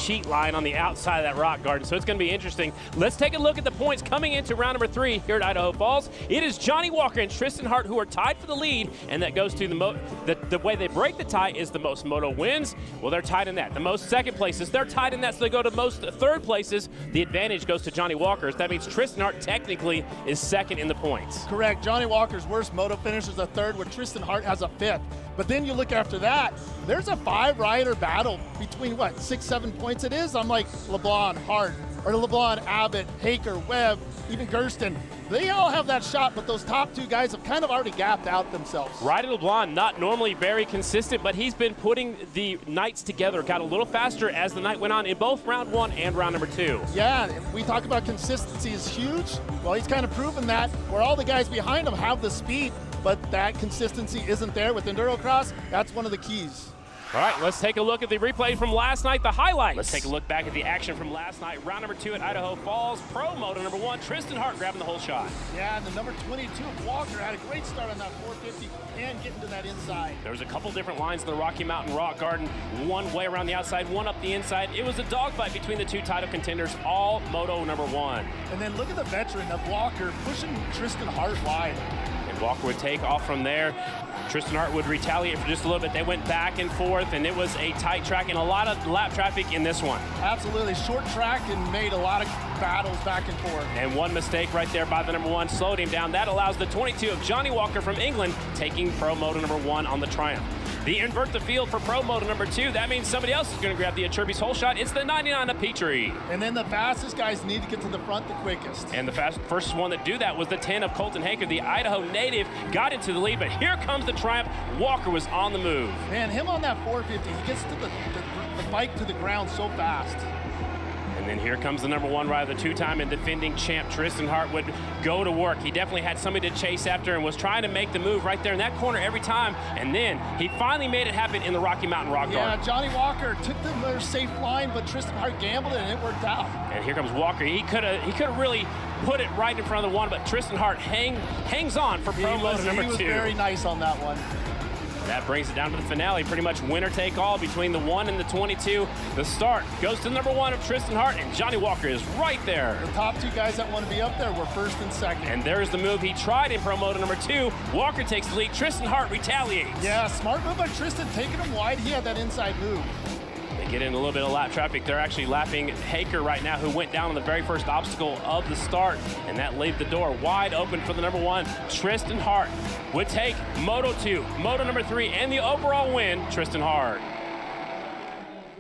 sheet line on the outside of that rock garden, so it's going to be interesting. Let's take a look at the points coming into round number 3 here at Idaho Falls. It is Johnny Walker and Tristan Hart who are tied for the lead, and that goes to the way they break the tie is the most moto wins. Well, they're tied in that. The most second places, they're tied in that, so they go to most third places. The advantage goes to Johnny Walker's. That means Tristan Hart technically is second in the points. Correct. Johnny Walker's worst moto finish is a third, where Tristan Hart has a 5th. But then you look after that, there's a 5-rider battle between, what, 6-7 points it is? I'm like LeBlanc, Hart, or LeBlanc, Abbott, Haker, Webb, even Gersten. They all have that shot, but those top 2 guys have kind of already gapped out themselves. Ryder LeBlanc, not normally very consistent, but he's been putting the nights together, got a little faster as the night went on in both round 1 and round number 2. Yeah, if we talk about consistency is huge. Well, he's kind of proven that, where all the guys behind him have the speed, but that consistency isn't there with EnduroCross. That's one of the keys. All right, let's take a look at the replay from last night, the highlights. Let's take a look back at the action from last night. Round number 2 at Idaho Falls. Pro Moto number 1, Tristan Hart grabbing the whole shot. Yeah, and the number 22, Walker, had a great start on that 450 and getting to that inside. There was a couple different lines in the Rocky Mountain Rock Garden. One way around the outside, one up the inside. It was a dogfight between the 2 title contenders, all Moto number 1. And then look at the veteran of Walker pushing Tristan Hart wide. And Walker would take off from there. Tristan Hart would retaliate for just a little bit. They went back and forth, and it was a tight track and a lot of lap traffic in this one. Absolutely, short track and made a lot of battles back and forth. And one mistake right there by the number 1 slowed him down. That allows the 22 of Johnny Walker from England taking Pro Moto number 1 on the Triumph. The invert the field for Pro Moto number 2. That means somebody else is going to grab the Acherbie's whole shot. It's the 99 of Petrie. And then the fastest guys need to get to the front the quickest. And the first one that do that was the 10 of Colton Haker, the Idaho native, got into the lead, but here comes the Triumph. Walker was on the move. Man, him on that 450, he gets to the bike to the ground so fast. And then here comes the number 1 rider, the 2-time and defending champ Tristan Hart would go to work. He definitely had somebody to chase after and was trying to make the move right there in that corner every time. And then he finally made it happen in the Rocky Mountain Rock Garden. Yeah, Johnny Walker took the safe line, but Tristan Hart gambled it and it worked out. And here comes Walker. He could have really put it right in front of the 1, but Tristan Hart hangs on for Pro Moto number 2. He was very nice on that one. That brings it down to the finale, pretty much winner take all between the 1 and the 22. The start goes to number 1 of Tristan Hart, and Johnny Walker is right there. The top 2 guys that want to be up there were first and second. And there's the move he tried in Pro Moto number 2. Walker takes the lead, Tristan Hart retaliates. Yeah, smart move by Tristan, taking him wide. He had that inside move. They get in a little bit of lap traffic. They're actually lapping Haker right now, who went down on the very first obstacle of the start, and that left the door wide open for the number 1. Tristan Hart would take Moto 2, Moto number 3, and the overall win, Tristan Hart.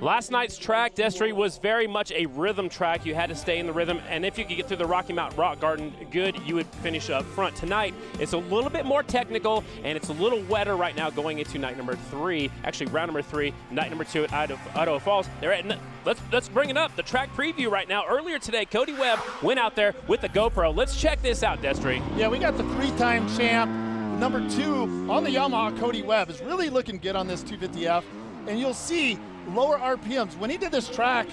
Last night's track, Destry, was very much a rhythm track. You had to stay in the rhythm, and if you could get through the Rocky Mountain Rock Garden good, you would finish up front. Tonight, it's a little bit more technical, and it's a little wetter right now going into night number 3, actually round number 3, night number 2 at Idaho Falls. Let's bring it up, the track preview right now. Earlier today, Cody Webb went out there with the GoPro. Let's check this out, Destry. Yeah, we got the 3-time champ, number 2 on the Yamaha, Cody Webb, is really looking good on this 250F, and you'll see lower RPMs. When he did this track,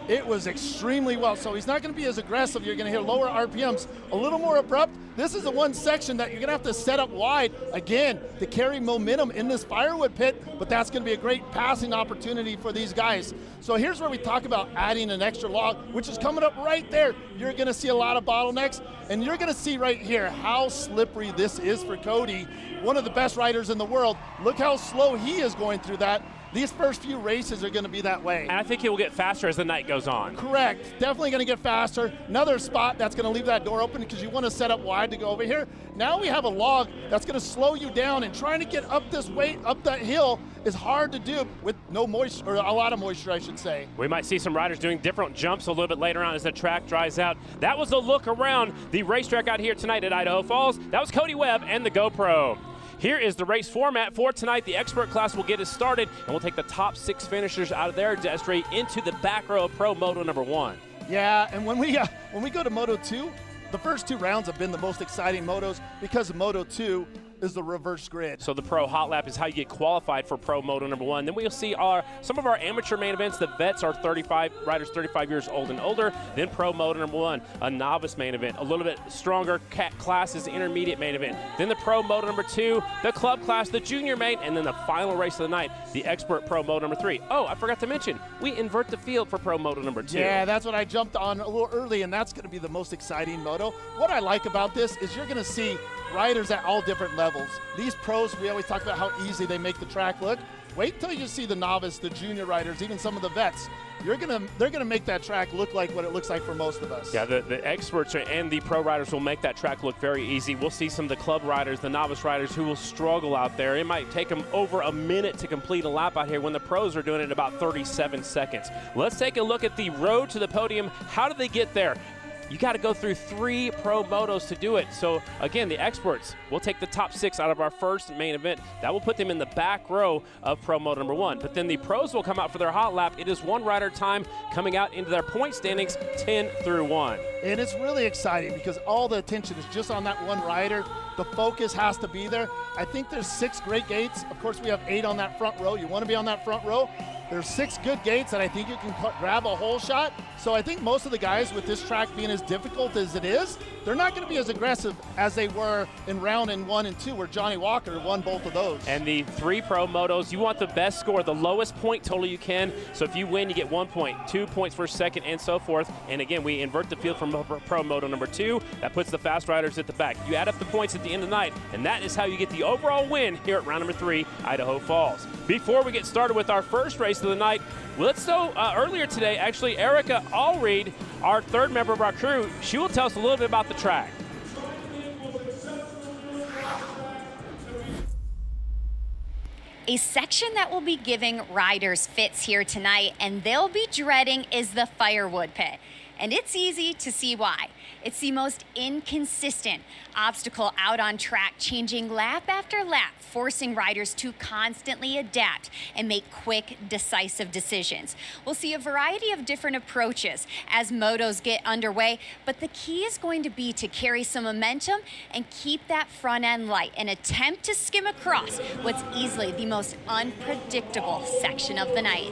it was extremely well. So he's not going to be as aggressive. You're going to hear lower RPMs, a little more abrupt. This is the one section that you're going to have to set up wide, again, to carry momentum in this firewood pit, but that's going to be a great passing opportunity for these guys. So here's where we talk about adding an extra log, which is coming up right there. You're going to see a lot of bottlenecks, and you're going to see right here how slippery this is for Cody, one of the best riders in the world. Look how slow he is going through that. These first few races are going to be that way. And I think he will get faster as the night goes on. Correct. Definitely going to get faster. Another spot that's going to leave that door open because you want to set up wide to go over here. Now we have a log that's going to slow you down, and trying to get up this weight, up that hill, is hard to do with no moisture, or a lot of moisture, I should say. We might see some riders doing different jumps a little bit later on as the track dries out. That was a look around the racetrack out here tonight at Idaho Falls. That was Cody Webb and the GoPro. Here is the race format for tonight. The expert class will get us started, and we'll take the top 6 finishers out of their Destry into the back row of Pro Moto number 1. Yeah, and when we go to Moto 2, the first 2 rounds have been the most exciting motos because Moto 2 is the reverse grid. So the Pro Hot Lap is how you get qualified for Pro Moto number 1. Then we'll see some of our amateur main events. The vets are riders 35 years old and older. Then Pro Moto number 1, a novice main event, a little bit stronger classes, intermediate main event. Then the Pro Moto number 2, the club class, the junior main, and then the final race of the night, the expert Pro Moto number 3. Oh, I forgot to mention, we invert the field for Pro Moto number 2. Yeah, that's what I jumped on a little early, and that's going to be the most exciting moto. What I like about this is you're going to see riders at all different levels. These pros, we always talk about how easy they make the track look. Wait till you see the novice, the junior riders, even some of the vets. They're gonna make that track look like what it looks like for most of us. Yeah, the experts and the pro riders will make that track look very easy. We'll see some of the club riders, the novice riders who will struggle out there. It might take them over a minute to complete a lap out here when the pros are doing it in about 37 seconds. Let's take a look at the road to the podium. How did they get there? You got to go through 3 pro motos to do it. So again, the experts will take the top 6 out of our first main event. That will put them in the back row of Pro Moto number 1. But then the pros will come out for their hot lap. It is one rider time coming out into their point standings 10 through 1. And it's really exciting because all the attention is just on that one rider. The focus has to be there. I think there's 6 great gates. Of course, we have 8 on that front row. You want to be on that front row. There's 6 good gates that I think you can grab a hole shot. So I think most of the guys with this track being as difficult as it is, they're not going to be as aggressive as they were in round 1 and 2 where Johnny Walker won both of those. And the 3 pro motos, you want the best score, the lowest point total you can. So if you win, you get 1 point, 2 points for second, and so forth. And again, we invert the field from Pro Moto number 2. That puts the fast riders at the back. You add up the points at the end of the night, and that is how you get the overall win here at round number 3, Idaho Falls. Before we get started with our first race of the night, let's go earlier today, actually, Erica Allreed, our 3rd member of our crew, she will tell us a little bit about the track. A section that will be giving riders fits here tonight and they'll be dreading is the firewood pit. And it's easy to see why. It's the most inconsistent obstacle out on track, changing lap after lap, forcing riders to constantly adapt and make quick, decisive decisions. We'll see a variety of different approaches as motos get underway, but the key is going to be to carry some momentum and keep that front end light and attempt to skim across what's easily the most unpredictable section of the night.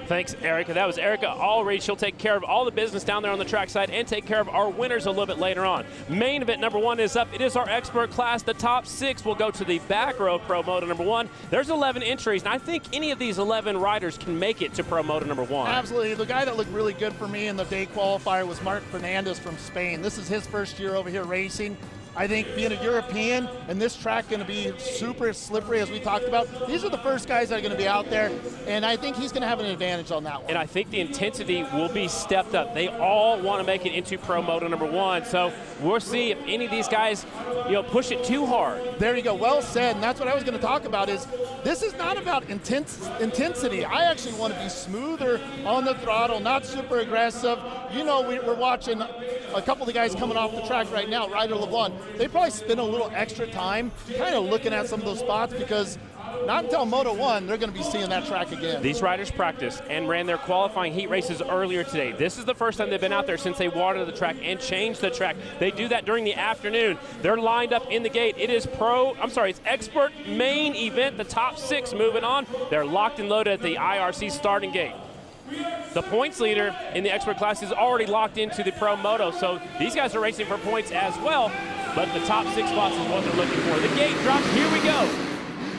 Thanks, Erica. That was Erica Allreed. She'll take care of all the business down there on the trackside and take care of our winners a little bit later on. Main event number 1 is up. It is our expert class. The top 6 will go to the back row of Pro Moto number 1. There's 11 entries, and I think any of these 11 riders can make it to Pro Moto number 1. Absolutely. The guy that looked really good for me in the day qualifier was Marc Fernandez from Spain. This is his first year over here racing. I think being a European and this track going to be super slippery as we talked about, these are the first guys that are going to be out there, and I think he's going to have an advantage on that one. And I think the intensity will be stepped up. They all want to make it into Pro Moto number 1, so we'll see if any of these guys, push it too hard. There you go. Well said, and that's what I was going to talk about is this is not about intensity. I actually want to be smoother on the throttle, not super aggressive. We're watching a couple of the guys coming off the track right now, Ryder LeBlanc. They probably spend a little extra time kind of looking at some of those spots because not until Moto 1 they're going to be seeing that track again. These riders practiced and ran their qualifying heat races earlier today. This is the first time they've been out there since they watered the track and changed the track. They do that during the afternoon. They're lined up in the gate. It's expert main event, the top 6 moving on. They're locked and loaded at the IRC starting gate. The points leader in the expert class is already locked into the Pro Moto, so these guys are racing for points as well, but the top 6 spots is what they're looking for. The gate drops, here we go.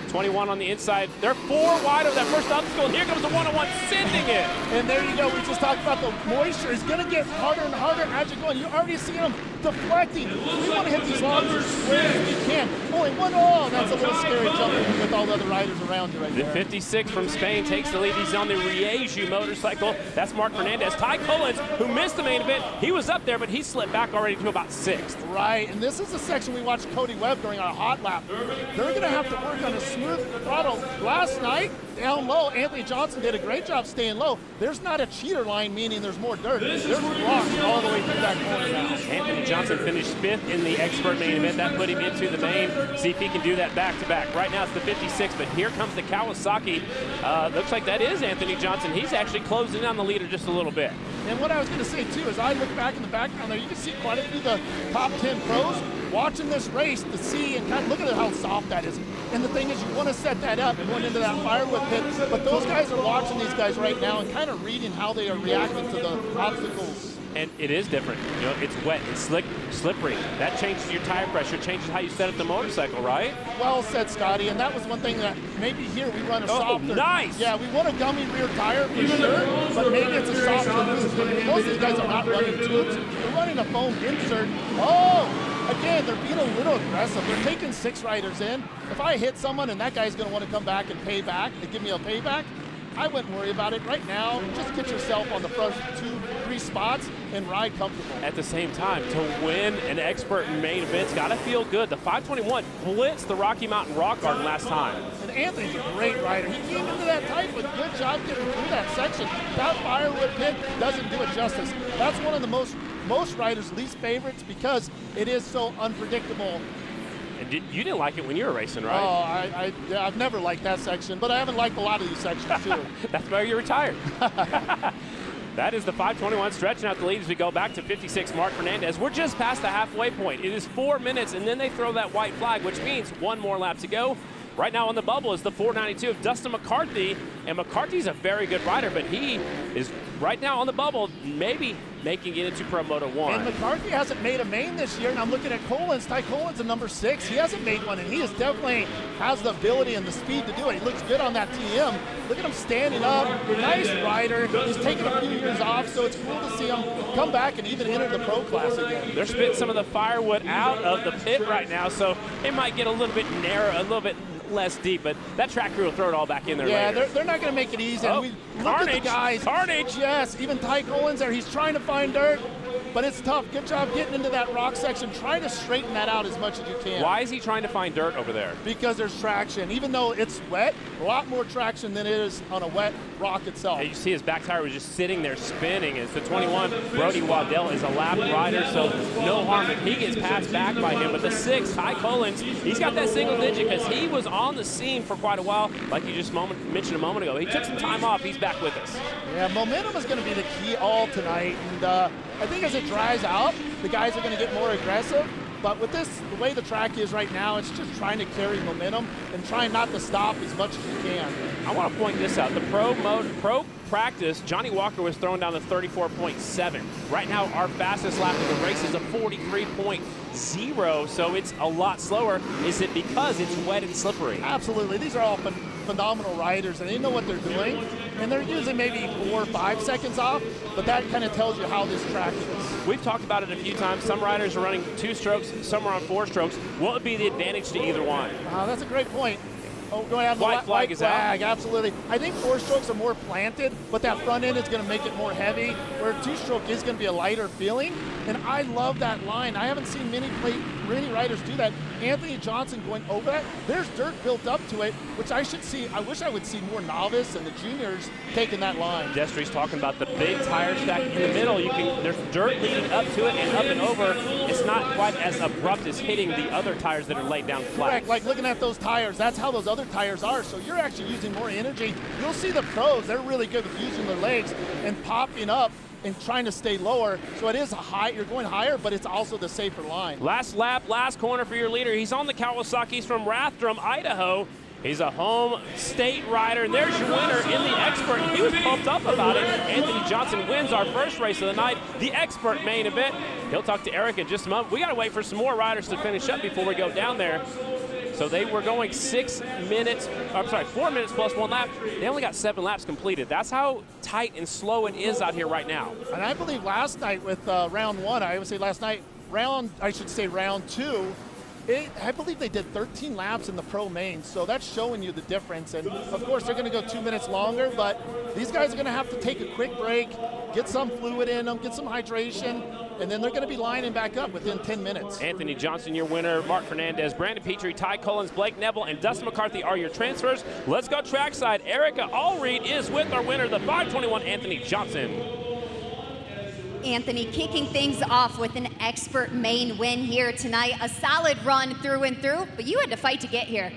21 on the inside. They're 4 wide of that first obstacle, and here comes the one-on-one, sending it. And there you go. We just talked about the moisture. It's going to get harder and harder as you're going. You already see them deflecting. We want to hit these logs as square as we can. Only one, that's a little scary jumping with all the other riders around you right there. The 56 from Spain takes the lead. He's on the Rieju motorcycle. That's Marc Fernandez. Ty Collins, who missed the main event, he was up there, but he slipped back already to about 6th. Right, and this is the section we watched Cody Webb during our hot lap. They're going to have to work on a smooth throttle. Last night, down low, Anthony Johnson did a great job staying low. There's not a cheater line, meaning there's more dirt. There's rocks all the way through that corner now. Anthony Johnson finished 5th in the expert main event. That put him into the main. See if he can do that back-to-back. Right now it's the 56, but here comes the Kawasaki. Looks like that is Anthony Johnson. He's actually closing on the leader just a little bit. And what I was going to say, too, is I look back in the background there, you can see quite a few of the top 10 pros. watching this race to see and kind of look at how soft that is. And the thing is, you want to set that up going into that firewood pit, but those guys are watching these guys right now and kind of reading how they are reacting to the obstacles. And it is different. You know, it's wet, it's slick, slippery. That changes your tire pressure, changes how you set up the motorcycle, right? Well said, Scotty. And that was one thing that maybe here we run a softer. Nice. Yeah, we want a gummy rear tire for sure, but maybe it's a softer move. Most of these guys are not running tubes. They're running a foam insert. Oh, again, they're being a little aggressive. They're taking 6 riders in. If I hit someone and that guy's going to want to come back and pay back, and give me a payback, I wouldn't worry about it right now. Just get yourself on the first 2-3 spots and ride comfortable. At the same time, to win an expert main event's got to feel good. The 521 blitzed the Rocky Mountain Rock Garden last time. And Anthony's a great rider. He came into that tight, but good job getting through that section. That firewood pit doesn't do it justice. That's one of the most riders' least favorites because it is so unpredictable. And you didn't like it when you were racing, right? Oh, I've never liked that section, but I haven't liked a lot of these sections too. That's why you're retired. That is the 521 stretching out the lead as we go back to 56, Mark Fernandez. We're just past the halfway point. It is 4 minutes, and then they throw that white flag, which means one more lap to go. Right now on the bubble is the 492 of Dustin McCarthy, and McCarthy's a very good rider, but he is right now on the bubble, maybe making it into Pro Moto 1. And McCarthy hasn't made a main this year, and I'm looking at Collins. Ty Collins a number 6. He hasn't made one, and he is definitely has the ability and the speed to do it. He looks good on that TM. Look at him standing up. Nice rider. He's taken a few years off, so it's cool to see him come back and even enter the pro class again. They're spitting some of the firewood out of the pit right now, so it might get a little bit narrow, a little bit less deep, but that track crew will throw it all back in there later. Yeah, they're not going to make it easy. Oh, we look carnage, at the guys. Carnage. Yes, even Ty Collins there. He's trying to find dirt, but it's tough. Good job getting into that rock section. Try to straighten that out as much as you can. Why is he trying to find dirt over there? Because there's traction. Even though it's wet, a lot more traction than it is on a wet rock itself. And you see his back tire was just sitting there spinning. It's the 21, Brody Waddell, is a lap rider, so no harm if he gets passed back by him. But the 6, Ty Collins, he's got that single digit because he was on the scene for quite a while, like you just mentioned a moment ago. He took some time off. He's back with us. Yeah, momentum is going to be the key all tonight. And I think as it dries out, the guys are going to get more aggressive. But with this, the way the track is right now, it's just trying to carry momentum and trying not to stop as much as you can. I want to point this out. The pro practice, Johnny Walker was throwing down to 34.7. Right now, our fastest lap of the race is a 43.0, so it's a lot slower. Is it because it's wet and slippery? Absolutely. These are all phenomenal riders, and they know what they're doing. And they're using maybe 4 or 5 seconds off, but that kind of tells you how this track is. We've talked about it a few times. Some riders are running 2 strokes, some are on 4 strokes. What would be the advantage to either one? That's a great point. Oh, go ahead. White flag is out. Absolutely. I think 4 strokes are more planted, but that front end is going to make it more heavy, where 2-stroke is going to be a lighter feeling. And I love that line. I haven't seen many riders do that. Anthony Johnson going over that. There's dirt built up to it, which I should see. I wish I would see more novice and the juniors taking that line. Destry's talking about the big tire stack in the middle. There's dirt leading up to it and up and over. It's not quite as abrupt as hitting the other tires that are laid down flat. Correct. Like looking at those tires, that's how those other tires are. So you're actually using more energy. You'll see the pros, they're really good with using their legs and popping up and trying to stay lower. So it is you're going higher, but it's also the safer line. Last lap, last corner for your leader. He's on the Kawasaki's from Rathdrum, Idaho. He's a home state rider, and there's your winner in the expert. He was pumped up about it. Anthony Johnson wins our first race of the night, the expert main event. He'll talk to Eric in just a moment. We got to wait for some more riders to finish up before we go down there. So they were going 4 minutes plus 1 lap. They only got 7 laps completed. That's how tight and slow it is out here right now. And I believe last night with round 1, I would say last night, round 2, I believe they did 13 laps in the pro main, so that's showing you the difference. And of course, they're going to go 2 minutes longer, but these guys are going to have to take a quick break, get some fluid in them, get some hydration, and then they're going to be lining back up within 10 minutes. Anthony Johnson, your winner. Mark Fernandez, Brandon Petrie, Ty Collins, Blake Neville, and Dustin McCarthy are your transfers. Let's go trackside. Erica Allreed is with our winner, the 521 Anthony Johnson. Anthony kicking things off with an expert main win here tonight. A solid run through and through, but you had to fight to get here.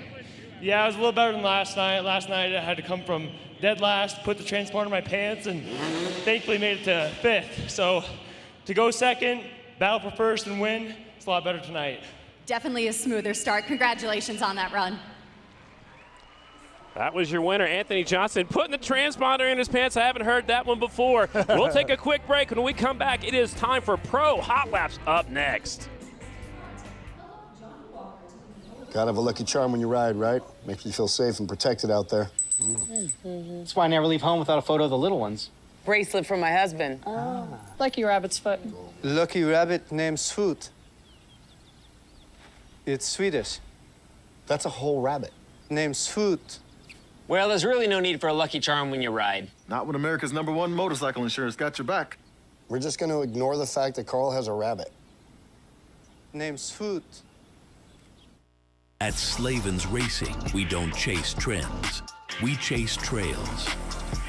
Yeah, it was a little better than last night. Last night I had to come from dead last, put the transponder in my pants, and thankfully made it to 5th. So to go 2nd, battle for 1st, and win, it's a lot better tonight. Definitely a smoother start. Congratulations on that run. That was your winner, Anthony Johnson, putting the transponder in his pants. I haven't heard that one before. We'll take a quick break. When we come back, it is time for Pro Hot Laps up next. Gotta have a lucky charm when you ride, right? Makes you feel safe and protected out there. That's why I never leave home without a photo of the little ones. Bracelet from my husband. Oh, lucky rabbit's foot. Lucky rabbit named Swoot. It's Swedish. That's a whole rabbit. Named Swoot. Well, there's really no need for a lucky charm when you ride. Not when America's #1 motorcycle insurance got your back. We're just gonna ignore the fact that Carl has a rabbit. Named Swoot. At Slavens Racing, we don't chase trends. We chase trails.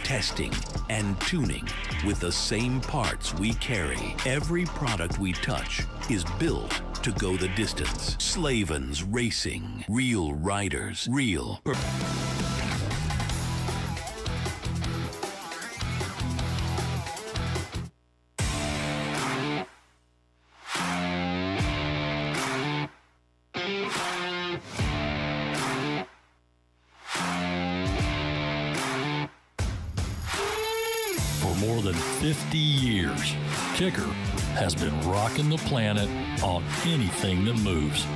Testing and tuning with the same parts we carry. Every product we touch is built to go the distance. Slavens Racing. Real riders. Real. For more than 50 years, Kicker has been rocking the planet on anything that moves.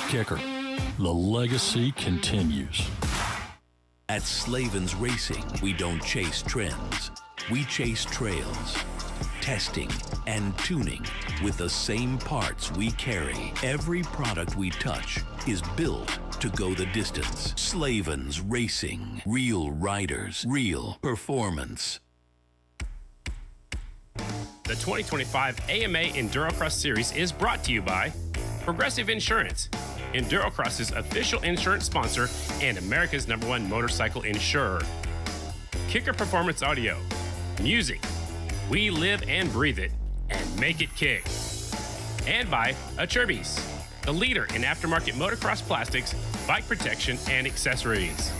Kicker, the legacy continues. At Slavens Racing, we don't chase trends. We chase trails. Testing and tuning with the same parts we carry. Every product we touch is built to go the distance. Slavens Racing. Real riders. Real performance. The 2025 AMA EnduroCross Series is brought to you by Progressive Insurance, EnduroCross's official insurance sponsor and America's #1 motorcycle insurer. Kicker Performance Audio. Music. We live and breathe it and make it kick. And by Acerbis, the leader in aftermarket motocross plastics, bike protection, and accessories.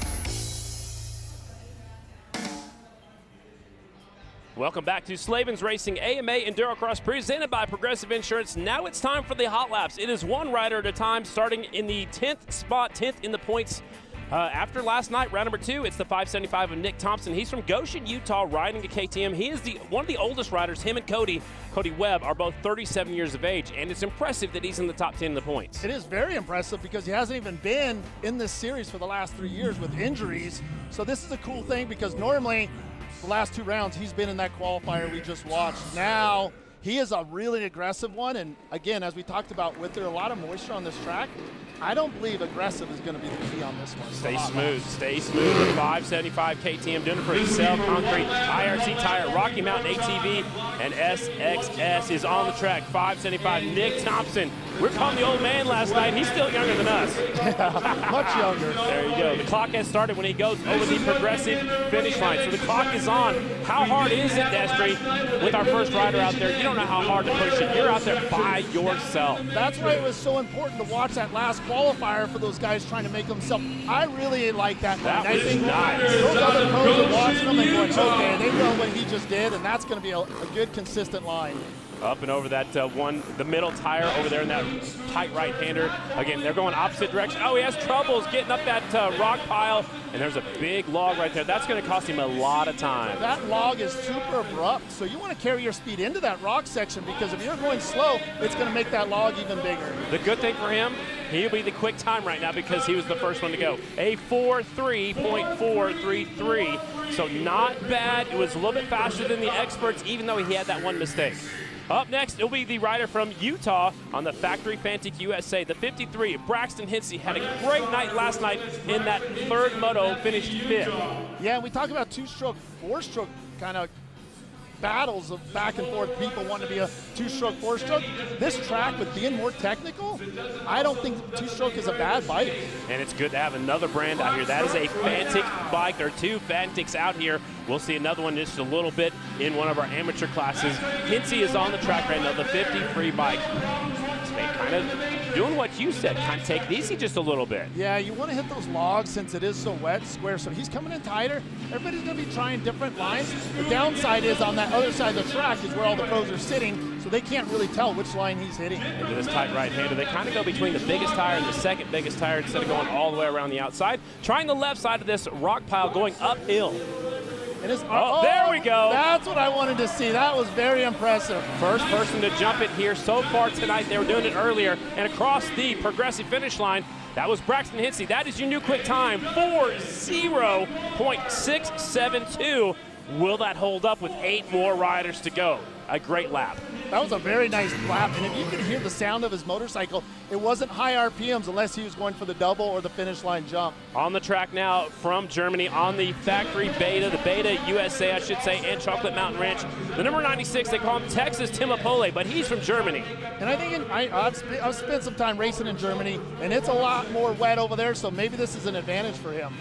Welcome back to Slavens Racing AMA EnduroCross presented by Progressive Insurance. Now it's time for the Hot Laps. It is one rider at a time, starting in the 10th spot, 10th in the points. After last night, round number 2, it's the 575 of Nick Thompson. He's from Goshen, Utah, riding a KTM. He is one of the oldest riders. Him and Cody Webb are both 37 years of age, and it's impressive that he's in the top 10 in the points. It is very impressive because he hasn't even been in this series for the last 3 years with injuries. So this is a cool thing because normally the last 2 rounds he's been in that qualifier we just watched. Now he is a really aggressive one, and again, as we talked about, with there a lot of moisture on this track, I don't believe aggressive is going to be the key on this one. Stay smooth. The 575 KTM doing it for Excel Concrete, IRC Tire, Rocky Mountain ATV, and SXS is on the track. 575, Nick Thompson. We're calling the old man last night. He's still younger than us. Yeah, much younger. There you go. The clock has started when he goes over the Progressive finish line. So the clock is on. How hard is it, Destry, with our first rider out there? You don't know how hard to push it. You're out there by yourself. That's why it was so important to watch that last qualifier for those guys trying to make themselves. I really like that. That I was think nice. Those other pros are watching them and going, okay, they know what he just did, and that's going to be a good, consistent line. Up and over that the middle tire over there in that tight right-hander. Again, they're going opposite direction. Oh, he has troubles getting up that rock pile, and there's a big log right there. That's going to cost him a lot of time. That log is super abrupt, so you want to carry your speed into that rock section because if you're going slow, it's going to make that log even bigger. The good thing for him, he'll be the quick time right now because he was the first one to go. A 4.3.433, so not bad. It was a little bit faster than the experts, even though he had that one mistake. Up next, it'll be the rider from Utah on the Factory Fantic USA. The 53, Braxton Hinsey, had a great night last night in that third moto, finished 5th. Yeah, we talk about 2-stroke, 4-stroke kind of battles of back and forth, people wanting to be a 2-stroke, 4-stroke. This track, with being more technical, I don't think 2-stroke is a bad bike. And it's good to have another brand out here. That is a Fantic bike. There are 2 Fantics out here. We'll see another one just a little bit in one of our amateur classes. Hinsey is on the track right now, the 53 bike. They kind of doing what you said, kind of take it easy just a little bit. Yeah, you want to hit those logs since it is so wet, square. So he's coming in tighter. Everybody's going to be trying different lines. The downside is on that other side of the track is where all the pros are sitting, so they can't really tell which line he's hitting. Into this tight right-hander, they kind of go between the biggest tire and the second biggest tire instead of going all the way around the outside. Trying the left side of this rock pile going uphill. There we go. That's what I wanted to see. That was very impressive. First person to jump it here so far tonight. They were doing it earlier. And across the progressive finish line, that was Braxton Hitsey. That is your new quick time, 40.672. Will that hold up with 8 more riders to go? A great lap. That was a very nice lap, and if you could hear the sound of his motorcycle, it wasn't high RPMs unless he was going for the double or the finish line jump. On the track now from Germany on the factory Beta, the Beta USA, I should say, and Chocolate Mountain Ranch. The number 96, they call him Texas Timopole, but he's from Germany. And I think I've spent some time racing in Germany, and it's a lot more wet over there, so maybe this is an advantage for him.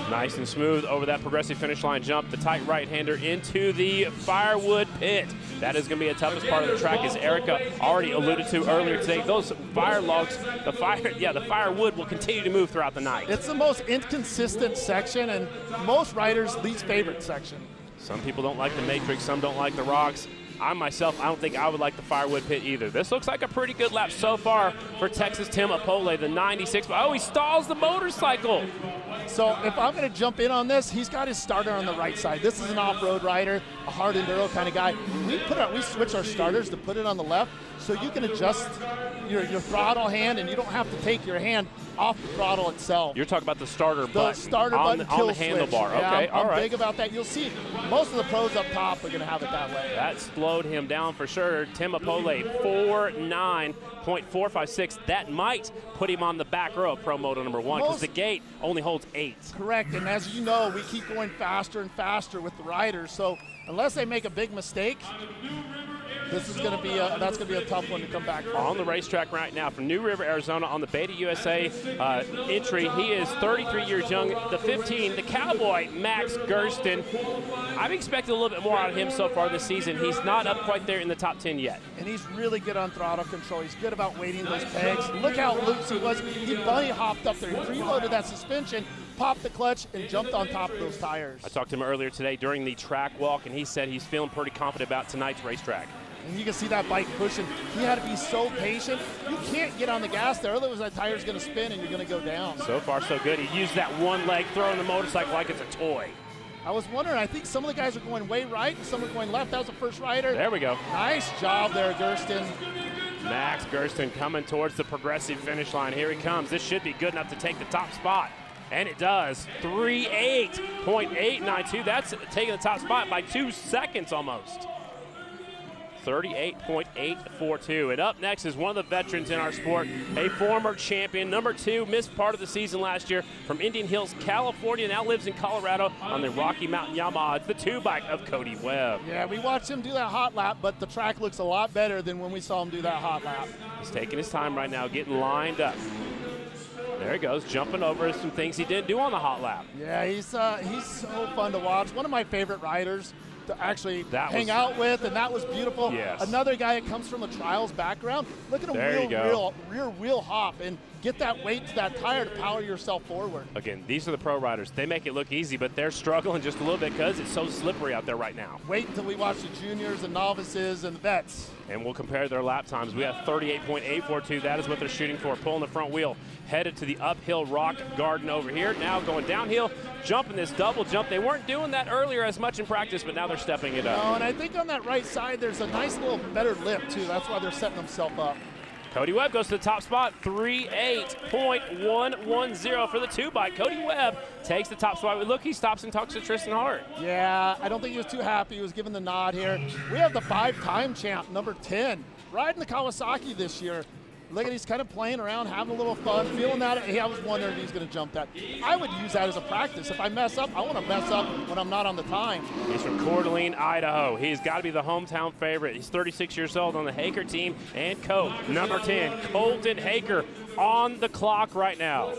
Nice and smooth over that progressive finish line jump. The tight right-hander into the firewood pit. That is going to be the toughest part of the track, as Erica already alluded to earlier today. Those fire logs, the firewood will continue to move throughout the night. It's the most inconsistent section and most riders' least favorite section. Some people don't like the matrix, some don't like the rocks. I myself, I don't think I would like the firewood pit either. This looks like a pretty good lap so far for Texas Timopole, the 96. Oh, he stalls the motorcycle. So if I'm going to jump in on this, he's got his starter on the right side. This is an off-road rider, a hard enduro kind of guy. We switch our starters to put it on the left, so you can adjust your throttle hand, and you don't have to take your hand off the throttle itself. You're talking about the starter button. The starter button on the handlebar. Yeah, okay, all right. I'm big about that. You'll see most of the pros up top are going to have it that way. That slowed him down for sure. Timopole, 49.456. That might put him on the back row of Pro Moto number 1 because the gate only holds 8. Correct, and as you know, we keep going faster and faster with the riders, so unless they make a big mistake, this is going to be that's going to be a tough one to come back from. On the racetrack right now from New River, Arizona, on the Beta USA entry, he is 33 years young. The 15, the Cowboy, Max Gersten. I've expected a little bit more out of him so far this season. He's not up quite there in the top 10 yet. And he's really good on throttle control. He's good about weighting those pegs. Look how loose he was. He bunny hopped up there. He preloaded that suspension, popped the clutch, and jumped on top of those tires. I talked to him earlier today during the track walk, and he said he's feeling pretty confident about tonight's racetrack. And you can see that bike pushing. He had to be so patient. You can't get on the gas there, otherwise that tire's going to spin and you're going to go down. So far, so good. He used that one leg, throwing the motorcycle like it's a toy. I was wondering, I think some of the guys are going way right and some are going left. That was the first rider. There we go. Nice job there, Gersten. Max Gersten coming towards the progressive finish line. Here he comes. This should be good enough to take the top spot. And it does. 38.892. That's taking the top spot by 2 seconds almost. 38.842. And up next is one of the veterans in our sport, a former champion, number 2, missed part of the season last year from Indian Hills, California, now lives in Colorado on the Rocky Mountain Yamaha. It's the 2-bike of Cody Webb. Yeah, we watched him do that hot lap, but the track looks a lot better than when we saw him do that hot lap. He's taking his time right now, getting lined up. There he goes, jumping over some things he didn't do on the hot lap. Yeah, he's so fun to watch. One of my favorite riders to actually hang out with, and that was beautiful. Yes. Another guy that comes from a trials background. Look at him rear wheel hop and get that weight to that tire to power yourself forward. Again, these are the pro riders. They make it look easy, but they're struggling just a little bit because it's so slippery out there right now. Wait until we watch the juniors and novices and the vets. And we'll compare their lap times. We have 38.842. That is what they're shooting for. Pulling the front wheel, headed to the uphill rock garden over here. Now going downhill, jumping this double jump. They weren't doing that earlier as much in practice, but now they're stepping it up. No, and I think on that right side, there's a nice little better lip, too. That's why they're setting themselves up. Cody Webb goes to the top spot, 38.110 for the 2-bike. Cody Webb takes the top spot. Look, he stops and talks to Tristan Hart. Yeah, I don't think he was too happy. He was given the nod here. We have the 5-time champ, number 10, riding the Kawasaki this year. Look at, he's kind of playing around, having a little fun, feeling that. Hey, I was wondering if he's going to jump that. I would use that as a practice. If I mess up, I want to mess up when I'm not on the time. He's from Coeur d'Alene, Idaho. He's got to be the hometown favorite. He's 36 years old on the Haker team and coach. Number 10, Colton Haker on the clock right now.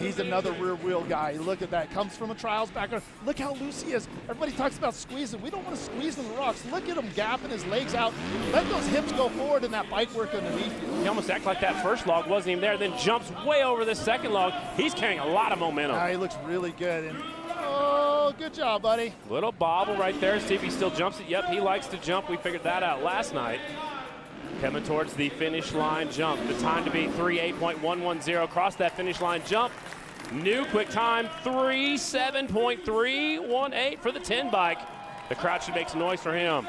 He's another rear wheel guy. Look at that. Comes from a trials background. Look how loose he is. Everybody talks about squeezing. We don't want to squeeze in the rocks. Look at him gapping his legs out. Let those hips go forward and that bike work underneath you. He almost acts like that first log wasn't even there, then jumps way over the second log. He's carrying a lot of momentum. He looks really good. And oh, good job, buddy. Little bobble right there. See if he still jumps it. Yep, he likes to jump. We figured that out last night. Coming towards the finish line jump. The time to beat 3:8.110. Across that finish line jump. New quick time, 3:7.318 for the 10 bike. The crowd should make some noise for him.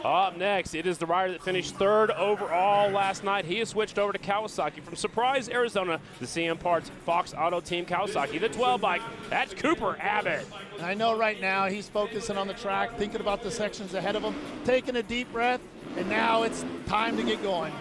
Up next, it is the rider that finished third overall last night. He has switched over to Kawasaki from Surprise, Arizona, the CM Parts Fox Auto Team Kawasaki. The 12 bike, that's Cooper Abbott. And I know right now he's focusing on the track, thinking about the sections ahead of him, taking a deep breath, and now it's time to get going.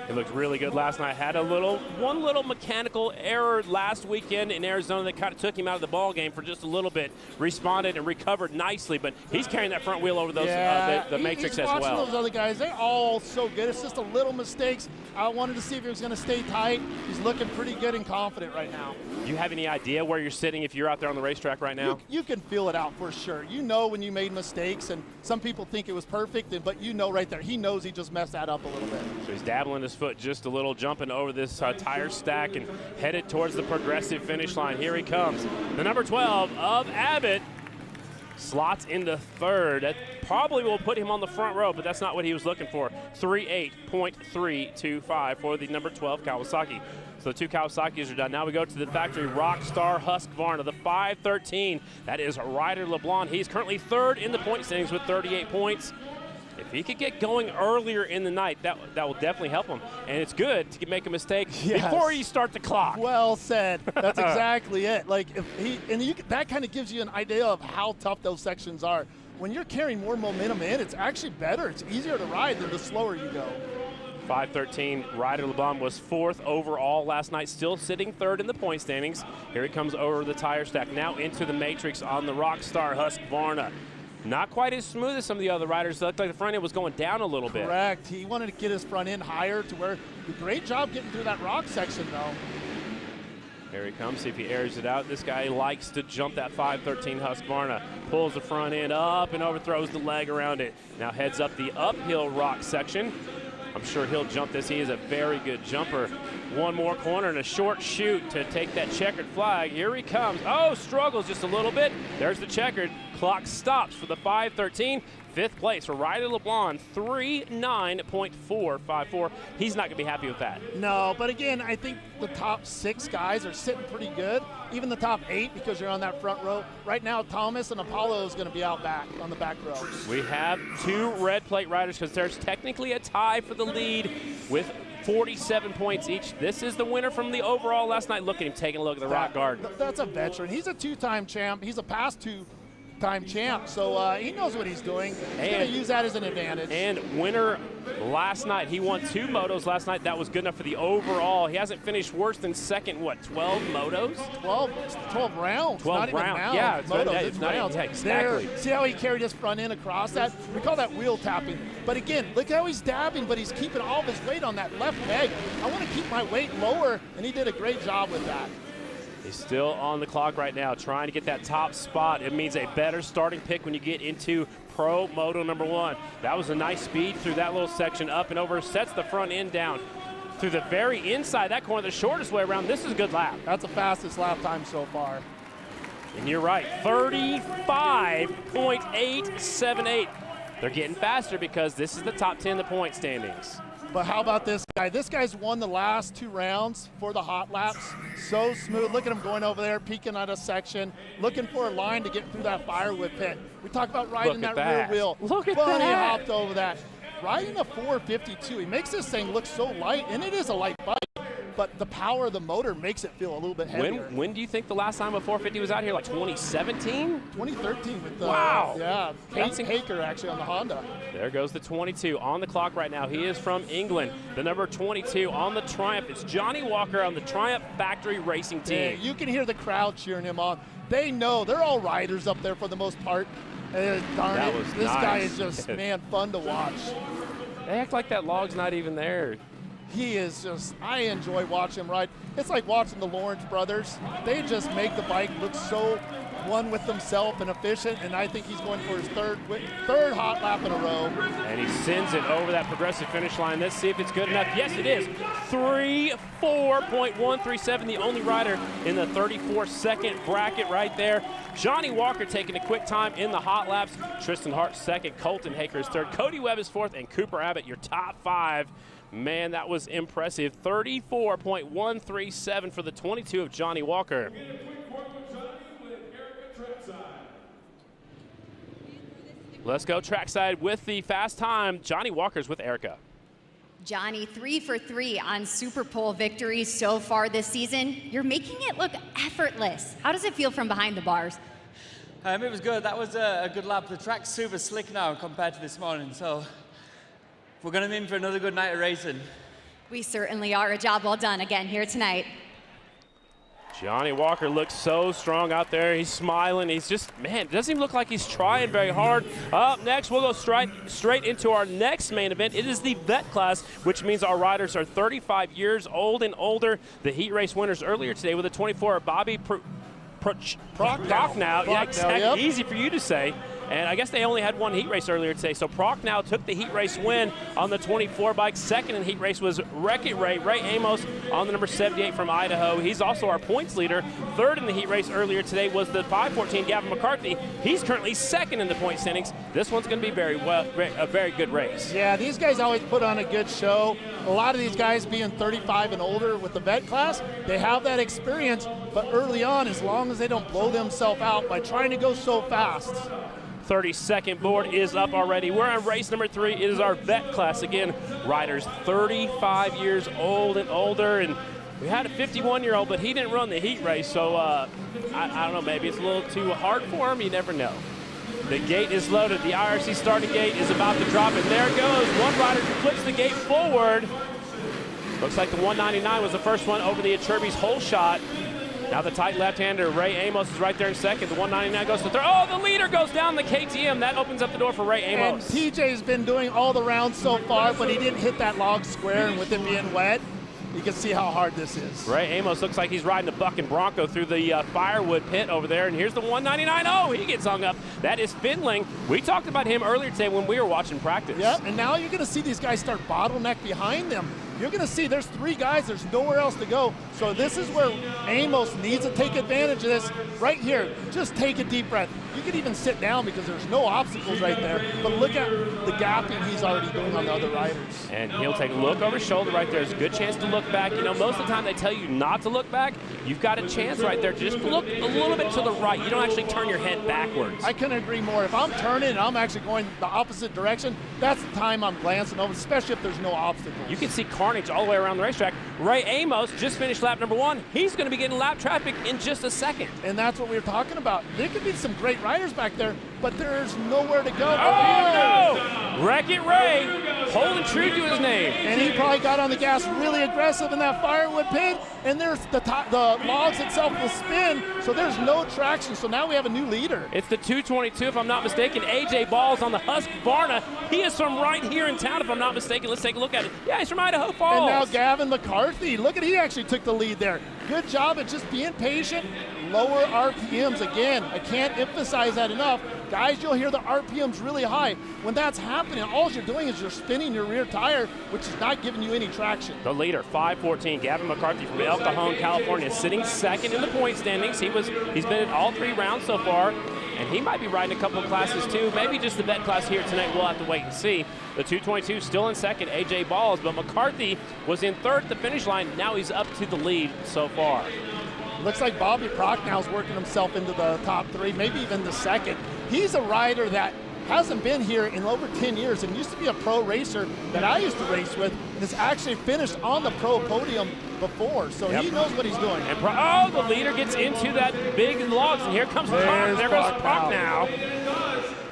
It looked really good last night. Had one little mechanical error last weekend in Arizona that kind of took him out of the ball game for just a little bit. Responded and recovered nicely, but he's carrying that front wheel over those the matrix as well. He's watching those other guys. They're all so good. It's just a little mistakes. I wanted to see if he was going to stay tight. He's looking pretty good and confident right now. Do you have any idea where you're sitting if you're out there on the racetrack right now? You can feel it out for sure. You know when you made mistakes, and some people think it was perfect, but you know right there. He knows he just messed that up a little bit. So he's dabbling his foot just a little, jumping over this tire stack and headed towards the progressive finish line. Here he comes. The number 12 of Abbott slots into third. That probably will put him on the front row, but that's not what he was looking for. 3:8.325 for the number 12 Kawasaki. So the two Kawasaki's are done. Now we go to the factory Rockstar Husqvarna, the 513. That is Ryder LeBlanc. He's currently third in the point standings with 38 points. If he could get going earlier in the night, that will definitely help him. And it's good to make a mistake before you start the clock. Well said. That's exactly it. Like that kind of gives you an idea of how tough those sections are. When you're carrying more momentum in, it's actually better. It's easier to ride than the slower you go. 513, Ryder LeBlanc was fourth overall last night, still sitting third in the point standings. Here he comes over the tire stack, now into the matrix on the Rockstar Husqvarna. Not quite as smooth as some of the other riders. It looked like the front end was going down a little bit. Correct. He wanted to get his front end higher to where, great job getting through that rock section though. Here he comes, see if he airs it out. This guy likes to jump that 513 Husqvarna. Pulls the front end up and overthrows the leg around it. Now heads up the uphill rock section. I'm sure he'll jump this. He is a very good jumper. One more corner and a short shoot to take that checkered flag. Here he comes. Oh, struggles just a little bit. There's the checkered. Clock stops for the 513. Fifth place for Ryder LeBlanc, 3:9.454. He's not going to be happy with that. No, but again, I think the top 6 guys are sitting pretty good. Even the top 8, because you're on that front row. Right now, Thomas and Apollo is going to be out back on the back row. We have 2 red plate riders because there's technically a tie for the lead with 47 points each. This is the winner from the overall last night. Look at him taking a look at the rock garden. That's a veteran. He's a 2-time champ. He's a past 2-time champ, so he knows what he's doing. He's going to use that as an advantage. And winner last night. He won 2 motos last night. That was good enough for the overall. He hasn't finished worse than second, 12 motos? 12 rounds. 12 rounds. Yeah, it's rounds. Yeah, exactly. See how he carried his front end across that? We call that wheel tapping. But again, look how he's dabbing, but he's keeping all of his weight on that left leg. I want to keep my weight lower, and he did a great job with that. He's still on the clock right now, trying to get that top spot. It means a better starting pick when you get into Pro Moto number 1. That was a nice speed through that little section, up and over, sets the front end down through the very inside that corner, the shortest way around. This is a good lap. That's the fastest lap time so far. And you're right, 35.878. They're getting faster because this is the top 10 in the point standings. But how about this guy? This guy's won the last 2 rounds for the hot laps. So smooth. Look at him going over there, peeking at a section, looking for a line to get through that firewood pit. We talk about riding that rear wheel. Look at Bunny that. hopped over that. Riding a 452, he makes this thing look so light, and it is a light bike, but the power of the motor makes it feel a little bit heavier. When do you think the last time a 450 was out here? Like 2017? 2013 with the, wow. Yeah, Haker actually on the Honda. There goes the 22 on the clock right now. He is from England. The number 22 on the Triumph. It's Johnny Walker on the Triumph Factory Racing Team. Yeah, you can hear the crowd cheering him on. They know, they're all riders up there for the most part. Darn that it, was this nice. guy is just, man, fun to watch. They act like that log's not even there. He is just, I enjoy watching him ride. It's like watching the Lawrence brothers. They just make the bike look so one with themselves and efficient, and I think he's going for his third hot lap in a row. And he sends it over that progressive finish line. Let's see if it's good enough. Yes, it is. 3:4.137, the only rider in the 34-second bracket right there. Johnny Walker taking a quick time in the hot laps. Tristan Hart second, Colton Haker is third, Cody Webb is fourth, and Cooper Abbott, your top five. Man, that was impressive. 34.137 for the 22 of Johnny Walker. Let's go trackside with the fast time. Johnny Walker's with Erica. Johnny, 3 for 3 on Super Pole victories so far this season. You're making it look effortless. How does it feel from behind the bars? It was good. That was a good lap. The track's super slick now compared to this morning, so we're going to be in for another good night of racing. We certainly are. A job well done again here tonight. Johnny Walker looks so strong out there. He's smiling. He's just, man, it doesn't even look like he's trying very hard. Up next, we'll go straight into our next main event. It is the vet class, which means our riders are 35 years old and older. The heat race winners earlier today with a 24 are Bobby Prochnow. Yeah, exactly. Yep. Easy for you to say. And I guess they only had one heat race earlier today. So Prochnow took the heat race win on the 24 bike. Second in heat race was Wreck-It Ray Amos on the number 78 from Idaho. He's also our points leader. Third in the heat race earlier today was the 514 Gavin McCarthy. He's currently second in the point standings. This one's going to be a very good race. Yeah, these guys always put on a good show. A lot of these guys being 35 and older with the vet class, they have that experience, but early on, as long as they don't blow themselves out by trying to go so fast. 32nd board is up already. We're on race number 3. It is our vet class. Again, riders 35 years old and older. And we had a 51-year-old, but he didn't run the heat race. So I don't know, maybe it's a little too hard for him. You never know. The gate is loaded. The IRC starting gate is about to drop, and there it goes. One rider flips the gate forward. Looks like the 199 was the first one over the Acherbys hole shot. Now the tight left-hander, Ray Amos, is right there in second. The 199 goes to third. Oh, the leader goes down the KTM. That opens up the door for Ray Amos. And TJ's been doing all the rounds so far, but he didn't hit that log square, and with it being wet, you can see how hard this is. Ray Amos looks like he's riding a bucking Bronco through the firewood pit over there, and here's the 199. Oh, he gets hung up. That is Finling. We talked about him earlier today when we were watching practice. Yep, and now you're going to see these guys start bottleneck behind them. You're going to see there's 3 guys, there's nowhere else to go. So this is where Amos needs to take advantage of this. Right here, just take a deep breath. You could even sit down because there's no obstacles right there. But look at the gapping he's already doing on the other riders. And he'll take a look over his shoulder right there. There's a good chance to look back. You know, most of the time they tell you not to look back. You've got a chance right there to just look a little bit to the right. You don't actually turn your head backwards. I couldn't agree more. If I'm turning and I'm actually going the opposite direction, that's the time I'm glancing over, especially if there's no obstacles. You can see carnage all the way around the racetrack. Ray Amos just finished lap number 1. He's going to be getting lap traffic in just a second. And that's what we were talking about. There could be some great riders back there, but there's nowhere to go. Oh, no! Wreck-It Ray holding true to his name. And he probably got on the gas really aggressive in that firewood pit, and there's the logs itself will spin, so there's no traction. So now we have a new leader. It's the 222, if I'm not mistaken. AJ Balls on the Husqvarna. He is from right here in town, if I'm not mistaken. Let's take a look at it. Yeah, he's from Idaho Falls. And now Gavin McCarthy. Look at, he actually took the lead there. Good job at just being patient. Lower RPMs. Again, I can't emphasize that enough. Guys, you'll hear the RPMs really high. When that's happening, all you're doing is you're spinning your rear tire, which is not giving you any traction. The leader, 514, Gavin McCarthy from El Cajon, California, sitting second in the point standings. He's been in all 3 rounds so far, and he might be riding a couple of classes too. Maybe just the vet class here tonight. We'll have to wait and see. The 222 still in second, AJ Balls, but McCarthy was in third at the finish line. Now he's up to the lead so far. Looks like Bobby Prochnow's working himself into the top 3, maybe even the second. He's a rider that hasn't been here in over 10 years and used to be a pro racer that I used to race with, and has actually finished on the pro podium before, so he knows what he's doing. And the leader gets into that big logs, and here comes Prochnow. There goes Prochnow.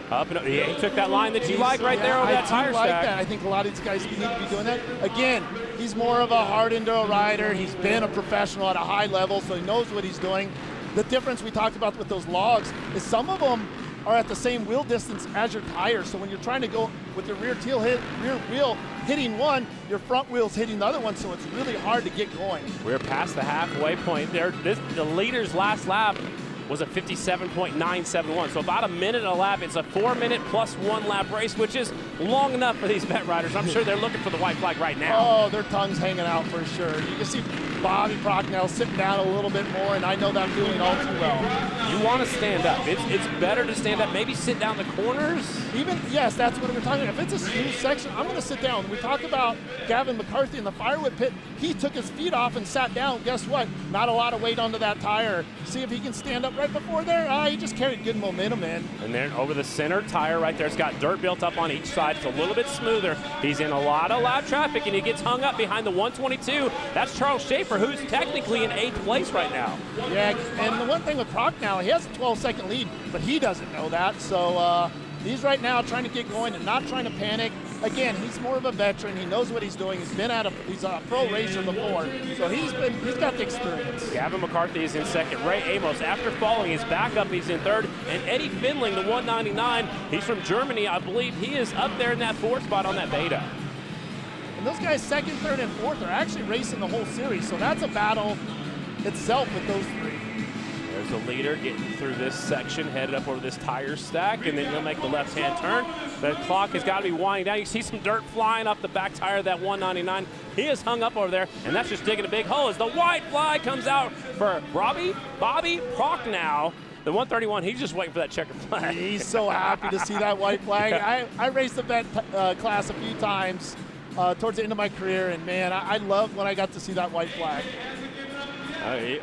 Up and up. Yeah, he took that line that you like right there on that tire stack. That. I think a lot of these guys need to be doing that. Again, he's more of a hard enduro rider. He's been a professional at a high level, so he knows what he's doing. The difference we talked about with those logs is some of them are at the same wheel distance as your tires. So when you're trying to go with your rear wheel hitting one, your front wheel's hitting the other one, so it's really hard to get going. We're past the halfway point there. The leader's last lap was a 57.971. So about a minute a lap. It's a 4-minute plus 1 lap race, which is long enough for these vet riders. I'm sure they're looking for the white flag right now. Oh, their tongue's hanging out for sure. You can see Bobby Procknell sitting down a little bit more, and I know that feeling all too well. You want to stand up. It's better to stand up. Maybe sit down the corners. Yes, that's what we're talking about. If it's a smooth section, I'm going to sit down. We talked about Gavin McCarthy in the firewood pit. He took his feet off and sat down. Guess what? Not a lot of weight onto that tire. See if he can stand up right before there. He just carried good momentum in. And then over the center tire right there, it's got dirt built up on each side. It's a little bit smoother. He's in a lot of loud traffic, and he gets hung up behind the 122. That's Charles Schaefer, who's technically in 8th place right now. Yeah, and the one thing with Procknell, he has a 12-second lead, but he doesn't know that. So he's right now trying to get going and not trying to panic. Again, he's more of a veteran. He knows what he's doing. He's a pro racer before, so he's got the experience. Gavin McCarthy is in second. Ray Amos, after falling, is back up. He's in third. And Eddie Findling, the 199, he's from Germany. I believe he is up there in that 4th spot on that beta. And those guys, 2nd, 3rd, and 4th, are actually racing the whole series, so that's a battle itself with those 3. There's the leader getting through this section, headed up over this tire stack, and then he'll make the left-hand turn. The clock has got to be winding down. You see some dirt flying off the back tire of that 199. He is hung up over there, and that's just digging a big hole as the white flag comes out for Bobby Procknell. The 131, he's just waiting for that checkered flag. He's so happy to see that white flag. I raced the vet class a few times towards the end of my career, and man, I loved when I got to see that white flag.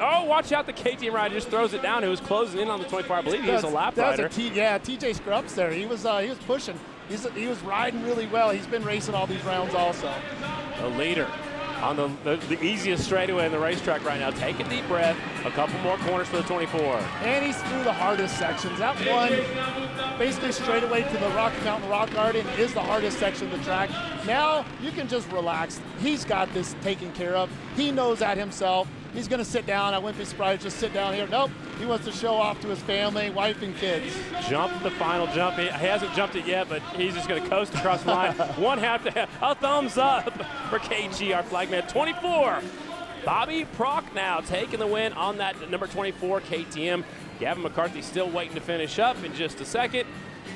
Oh, watch out, the KTM rider just throws it down. He was closing in on the 24. I believe he was a lap rider. TJ Scrubs there. He was pushing. He was riding really well. He's been racing all these rounds also. The leader on the easiest straightaway in the racetrack right now. Take a deep breath. A couple more corners for the 24. And he's through the hardest sections. That one, basically straightaway to the Rocky Mountain Rock Garden, is the hardest section of the track. Now you can just relax. He's got this taken care of. He knows that himself. He's going to sit down. I wouldn't be surprised just sit down here. Nope. He wants to show off to his family, wife, and kids. Jump the final jump. He hasn't jumped it yet, but he's just going to coast across the line. One half to half. A thumbs up for KG, our flagman. 24. Bobby Procknell taking the win on that number 24 KTM. Gavin McCarthy still waiting to finish up in just a second.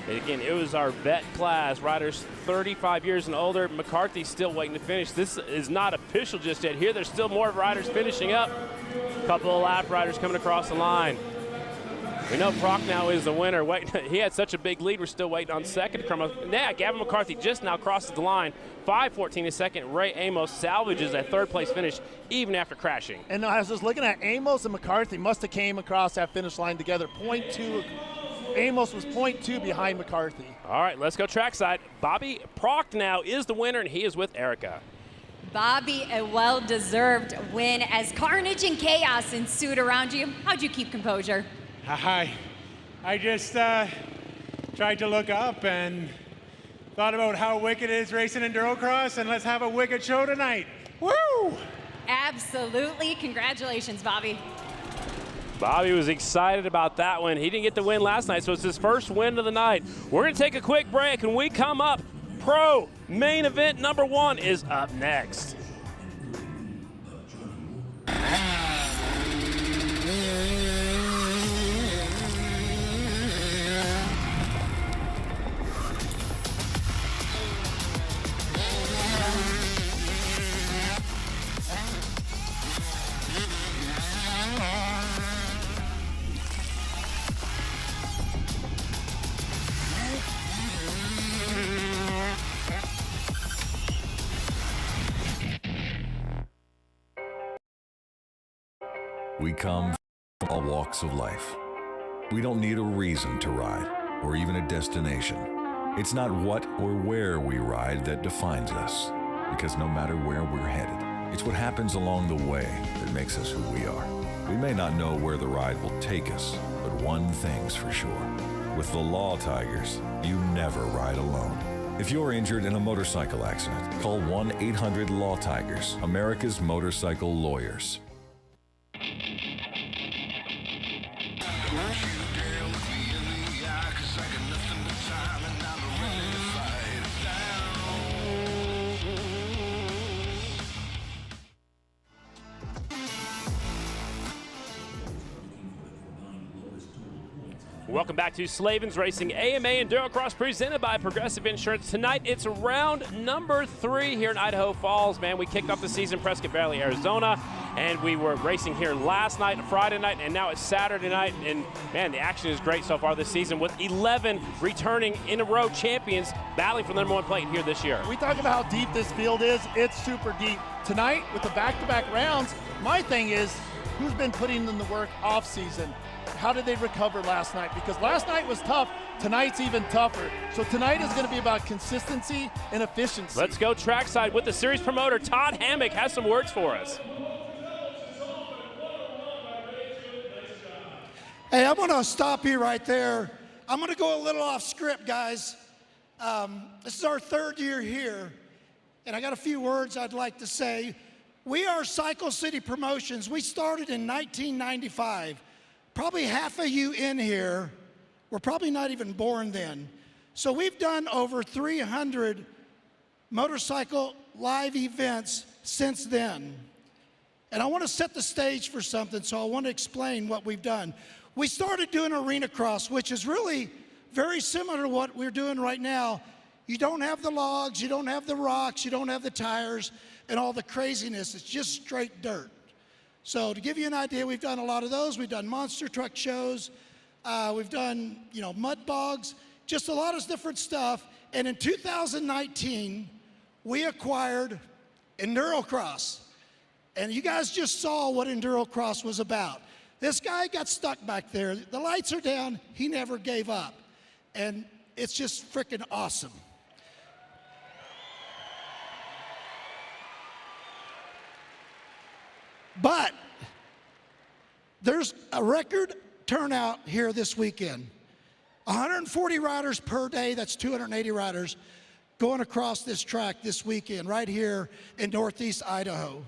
And again, it was our vet class, riders 35 years and older. McCarthy's still waiting to finish. This is not official just yet. Here, there's still more riders finishing up. A couple of lap riders coming across the line. We know Procknell is the winner. He had such a big lead. We're still waiting on second to come up. Yeah, Gavin McCarthy just now crosses the line. 5:14 a second. Ray Amos salvages a 3rd place finish even after crashing. And I was just looking at Amos and McCarthy must have came across that finish line together. 0.2. Amos was 0.2 behind McCarthy. All right, let's go trackside. Bobby Procknell is the winner, and he is with Erica. Bobby, a well-deserved win as carnage and chaos ensued around you. How'd you keep composure? I just tried to look up and thought about how wicked it is racing EnduroCross, and let's have a wicked show tonight. Woo! Absolutely. Congratulations, Bobby. Bobby was excited about that one. He didn't get the win last night, so it's his first win of the night. We're going to take a quick break, and we come up. Pro main event number 1 is up next. We come from all walks of life. We don't need a reason to ride, or even a destination. It's not what or where we ride that defines us, because no matter where we're headed, it's what happens along the way that makes us who we are. We may not know where the ride will take us, but one thing's for sure. With the Law Tigers, you never ride alone. If you're injured in a motorcycle accident, call 1-800-LAW-TIGERS, America's motorcycle lawyers. Welcome back to Slavens Racing AMA EnduroCross presented by Progressive Insurance. Tonight, it's round number 3 here in Idaho Falls. Man, we kicked off the season in Prescott Valley, Arizona, and we were racing here last night, Friday night, and now it's Saturday night. And man, the action is great so far this season with 11 returning in a row champions battling for the number 1 plate here this year. We talk about how deep this field is. It's super deep. Tonight, with the back-to-back rounds, my thing is, who's been putting in the work off season? How did they recover last night? Because last night was tough. Tonight's even tougher. So tonight is going to be about consistency and efficiency. Let's go trackside with the series promoter. Todd Hammock has some words for us. Hey, I'm going to stop you right there. I'm going to go a little off script, guys. This is our 3rd year here, and I got a few words I'd like to say. We are Cycle City Promotions. We started in 1995. Probably half of you in here were probably not even born then. So we've done over 300 motorcycle live events since then. And I want to set the stage for something, so I want to explain what we've done. We started doing arena cross, which is really very similar to what we're doing right now. You don't have the logs, you don't have the rocks, you don't have the tires, and all the craziness. It's just straight dirt. So to give you an idea, we've done a lot of those. We've done monster truck shows. We've done, mud bogs, just a lot of different stuff. And in 2019, we acquired EnduroCross. And you guys just saw what EnduroCross was about. This guy got stuck back there. The lights are down. He never gave up. And it's just freaking awesome. But there's a record turnout here this weekend. 140 riders per day, that's 280 riders, going across this track this weekend right here in Northeast Idaho.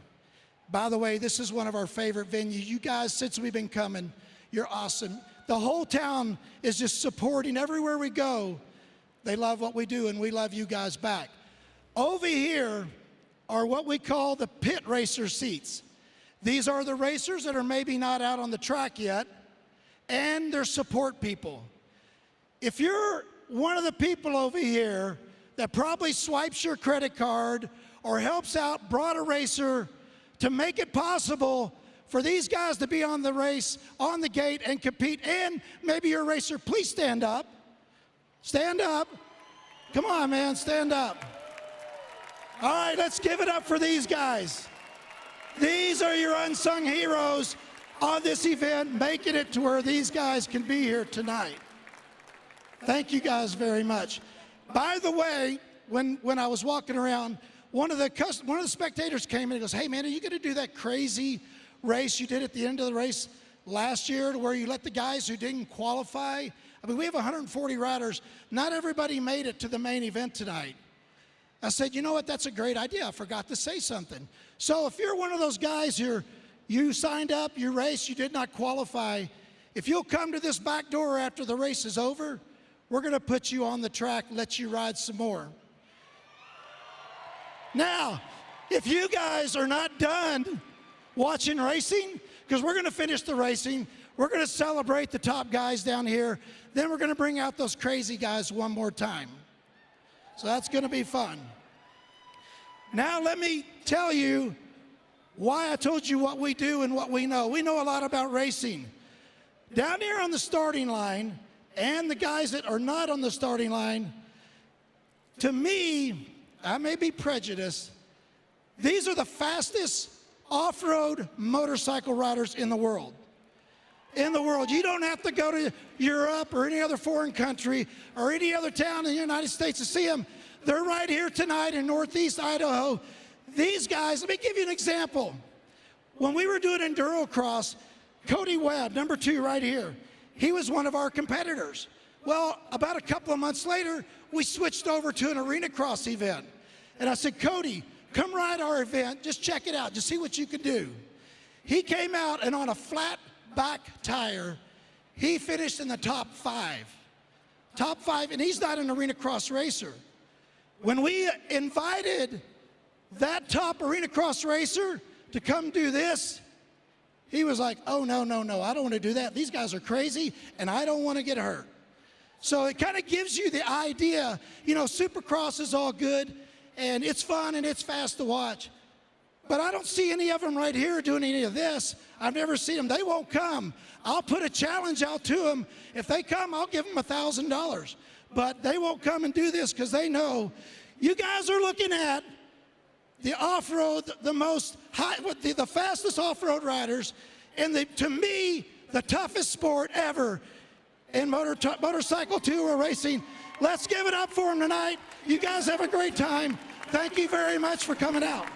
By the way, this is one of our favorite venues. You guys, since we've been coming, you're awesome. The whole town is just supporting everywhere we go. They love what we do, and we love you guys back. Over here are what we call the pit racer seats. These are the racers that are maybe not out on the track yet, and their support people. If you're one of the people over here that probably swipes your credit card or helps out, brought a racer to make it possible for these guys to be on the race, on the gate, and compete, and maybe you're a racer, please stand up. Stand up. Come on, man, stand up. All right, let's give it up for these guys. These are your unsung heroes on this event, making it to where these guys can be here tonight. Thank you guys very much. By the way, when I was walking around, one of the spectators came in and goes, hey man, are you gonna do that crazy race you did at the end of the race last year to where you let the guys who didn't qualify? I mean, we have 140 riders. Not everybody made it to the main event tonight. I said, you know what, that's a great idea. I forgot to say something. So if you're one of those guys here, you signed up, you raced, you did not qualify, if you'll come to this back door after the race is over, we're gonna put you on the track, let you ride some more. Now, if you guys are not done watching racing, because we're gonna finish the racing, we're gonna celebrate the top guys down here, then we're gonna bring out those crazy guys one more time. So that's gonna be fun. Now let me tell you why I told you what we do and what we know. We know a lot about racing. Down here on the starting line, and the guys that are not on the starting line, to me, I may be prejudiced, these are the fastest off-road motorcycle riders in the world. In the world. You don't have to go to Europe or any other foreign country or any other town in the United States to see them. They're right here tonight in Northeast Idaho. These guys, let me give you an example. When we were doing EnduroCross, Cody Webb, number 2 right here, he was one of our competitors. Well, about a couple of months later, we switched over to an arena cross event. And I said, Cody, come ride our event, just check it out, just see what you can do. He came out and on a flat back tire, he finished in the top 5. Top 5, and he's not an arena cross racer. When we invited that top arena cross racer to come do this, He was like, oh, no, no, no, I don't want to do that. These guys are crazy, and I don't want to get hurt. So it kind of gives you the idea, you know, Supercross is all good, and it's fun, and it's fast to watch. But I don't see any of them right here doing any of this. I've never seen them. They won't come. I'll put a challenge out to them. If they come, I'll give them $1,000. But they won't come and do this because they know you guys are looking at the off-road, the fastest off-road riders, and to me, the toughest sport ever in motorcycle two-wheel racing. Let's give it up for them tonight. You guys have a great time. Thank you very much for coming out.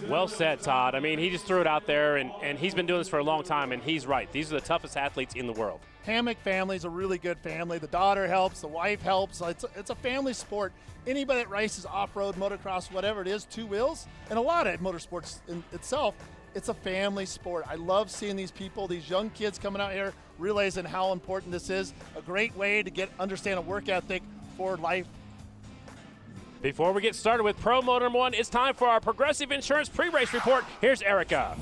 Well said, Todd. I mean, he just threw it out there, and he's been doing this for a long time, and he's right. These are the toughest athletes in the world. Hammock family's a really good family. The daughter helps, the wife helps. It's a family sport. Anybody that races off-road, motocross, whatever it is, two wheels, and a lot of motorsports in itself, it's a family sport. I love seeing these people, these young kids coming out here, realizing how important this is. A great way to understand a work ethic for life. Before we get started with Pro Moto number 1, it's time for our Progressive Insurance pre-race report. Here's Erica.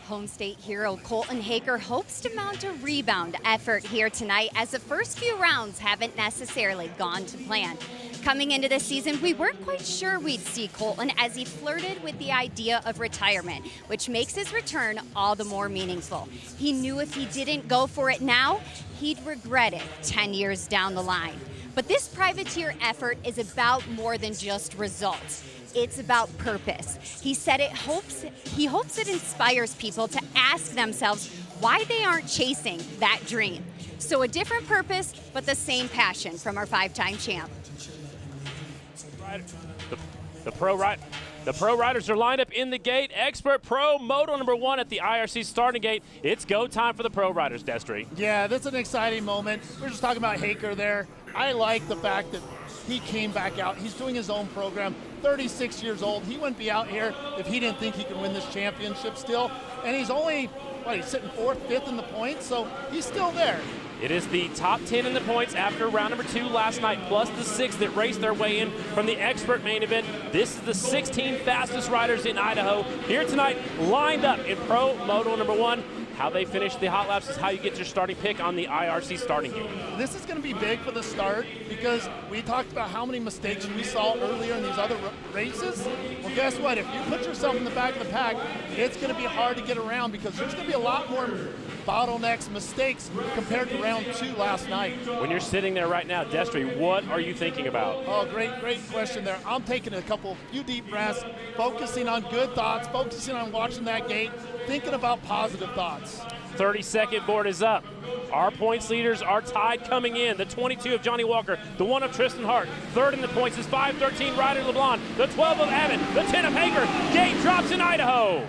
Home state hero Colton Haker hopes to mount a rebound effort here tonight, as the first few rounds haven't necessarily gone to plan. Coming into this season, we weren't quite sure we'd see Colton, as he flirted with the idea of retirement, which makes his return all the more meaningful. He knew if he didn't go for it now, he'd regret it 10 years down the line. But this privateer effort is about more than just results. It's about purpose. He said he hopes it inspires people to ask themselves why they aren't chasing that dream. So a different purpose, but the same passion from our 5-time champ. The pro riders are lined up in the gate. Expert Pro Moto number 1 at the IRC starting gate. It's go time for the pro riders, Destry. Yeah, that's an exciting moment. We were just talking about Haker there. I like the fact that he came back out. He's doing his own program. 36 years old. He wouldn't be out here if he didn't think he could win this championship still. And he's only, he's sitting 4th, 5th in the points, so he's still there. It is the top 10 in the points after round number 2 last night, plus the 6 that raced their way in from the expert main event. This is the 16 fastest riders in Idaho here tonight, lined up in Pro Moto number 1. How they finish the hot laps is how you get your starting pick on the IRC starting gate. This is going to be big for the start, because we talked about how many mistakes we saw earlier in these other races. Well, guess what? If you put yourself in the back of the pack, it's going to be hard to get around, because there's going to be a lot more bottlenecks, mistakes compared to round 2 last night. When you're sitting there right now, Destry, what are you thinking about? Oh, great question there. I'm taking a few deep breaths, focusing on good thoughts, focusing on watching that gate, thinking about positive thoughts. 30-second board is up. Our points leaders are tied coming in. The 22 of Johnny Walker, the 1 of Tristan Hart. 3rd in the points is 5-13 Ryder LeBlanc, the 12 of Abbott, the 10 of Hager. Gate drops in Idaho.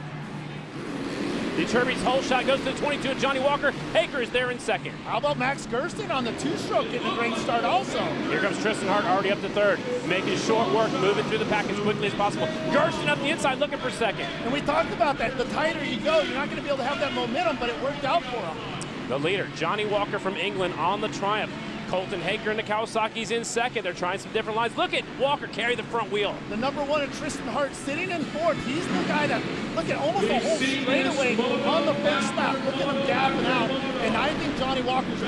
The Turby's whole shot goes to the 22 of Johnny Walker. Hager is there in 2nd. How about Max Gersten on the 2-stroke getting a great start also? Here comes Tristan Hart already up to 3rd, making short work, moving through the pack as quickly as possible. Gersten up the inside looking for 2nd. And we talked about that. The tighter you go, you're not going to be able to have that momentum, but it worked out for him. The leader, Johnny Walker from England, on the Triumph. Colton Haker and the Kawasaki's in 2nd. They're trying some different lines. Look at Walker carry the front wheel. The number 1 of Tristan Hart sitting in 4th. He's the guy that, look at almost a whole straightaway on the first lap. Look at him gapping out. And I think Johnny Walker's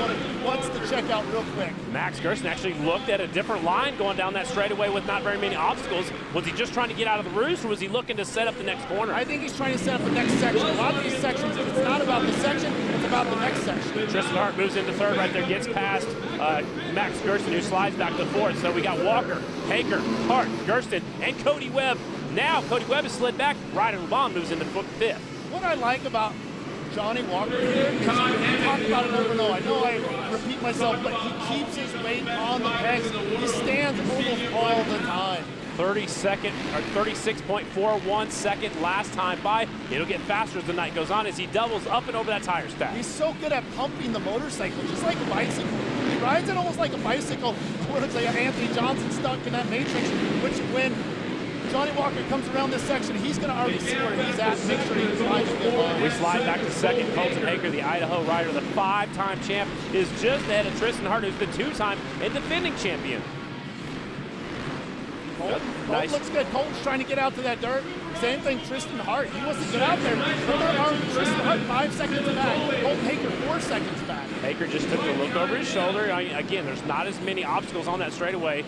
wants to check out real quick. Max Gersten actually looked at a different line going down that straightaway with not very many obstacles. Was he just trying to get out of the roost, or was he looking to set up the next corner? I think he's trying to set up the next section. A lot of these sections, it's not about the section, it's about the next section. Tristan Hart moves into 3rd right there, gets past Max Gersten, who slides back to 4th. So we got Walker, Haker, Hart, Gersten, and Cody Webb. Now Cody Webb has slid back. Ryder LeBlanc moves into 5th. What I like about Johnny Walker here is, we talk about it over and over. I know I repeat myself, but he keeps his weight on the pegs. He stands almost all the time. 36.41 second last time by. It'll get faster as the night goes on as he doubles up and over that tire stack. He's so good at pumping the motorcycle, just like a bicycle. He rides it almost like a bicycle. It looks like Anthony Johnson stuck in that matrix, which when Johnny Walker comes around this section, he's going to already see where he's at and make sure he slides a good line. We slide back to 2nd. Colton Haker, the Idaho rider, the 5-time champ, is just ahead of Tristan Hart, who's the 2-time and defending champion. Colton looks good. Colton's trying to get out to that dirt. Same thing, Tristan Hart. He wants to get out there. Tristan Hart 5 seconds back. Colton Haker 4 seconds back. Haker just took a look over his shoulder. Again, there's not as many obstacles on that straightaway.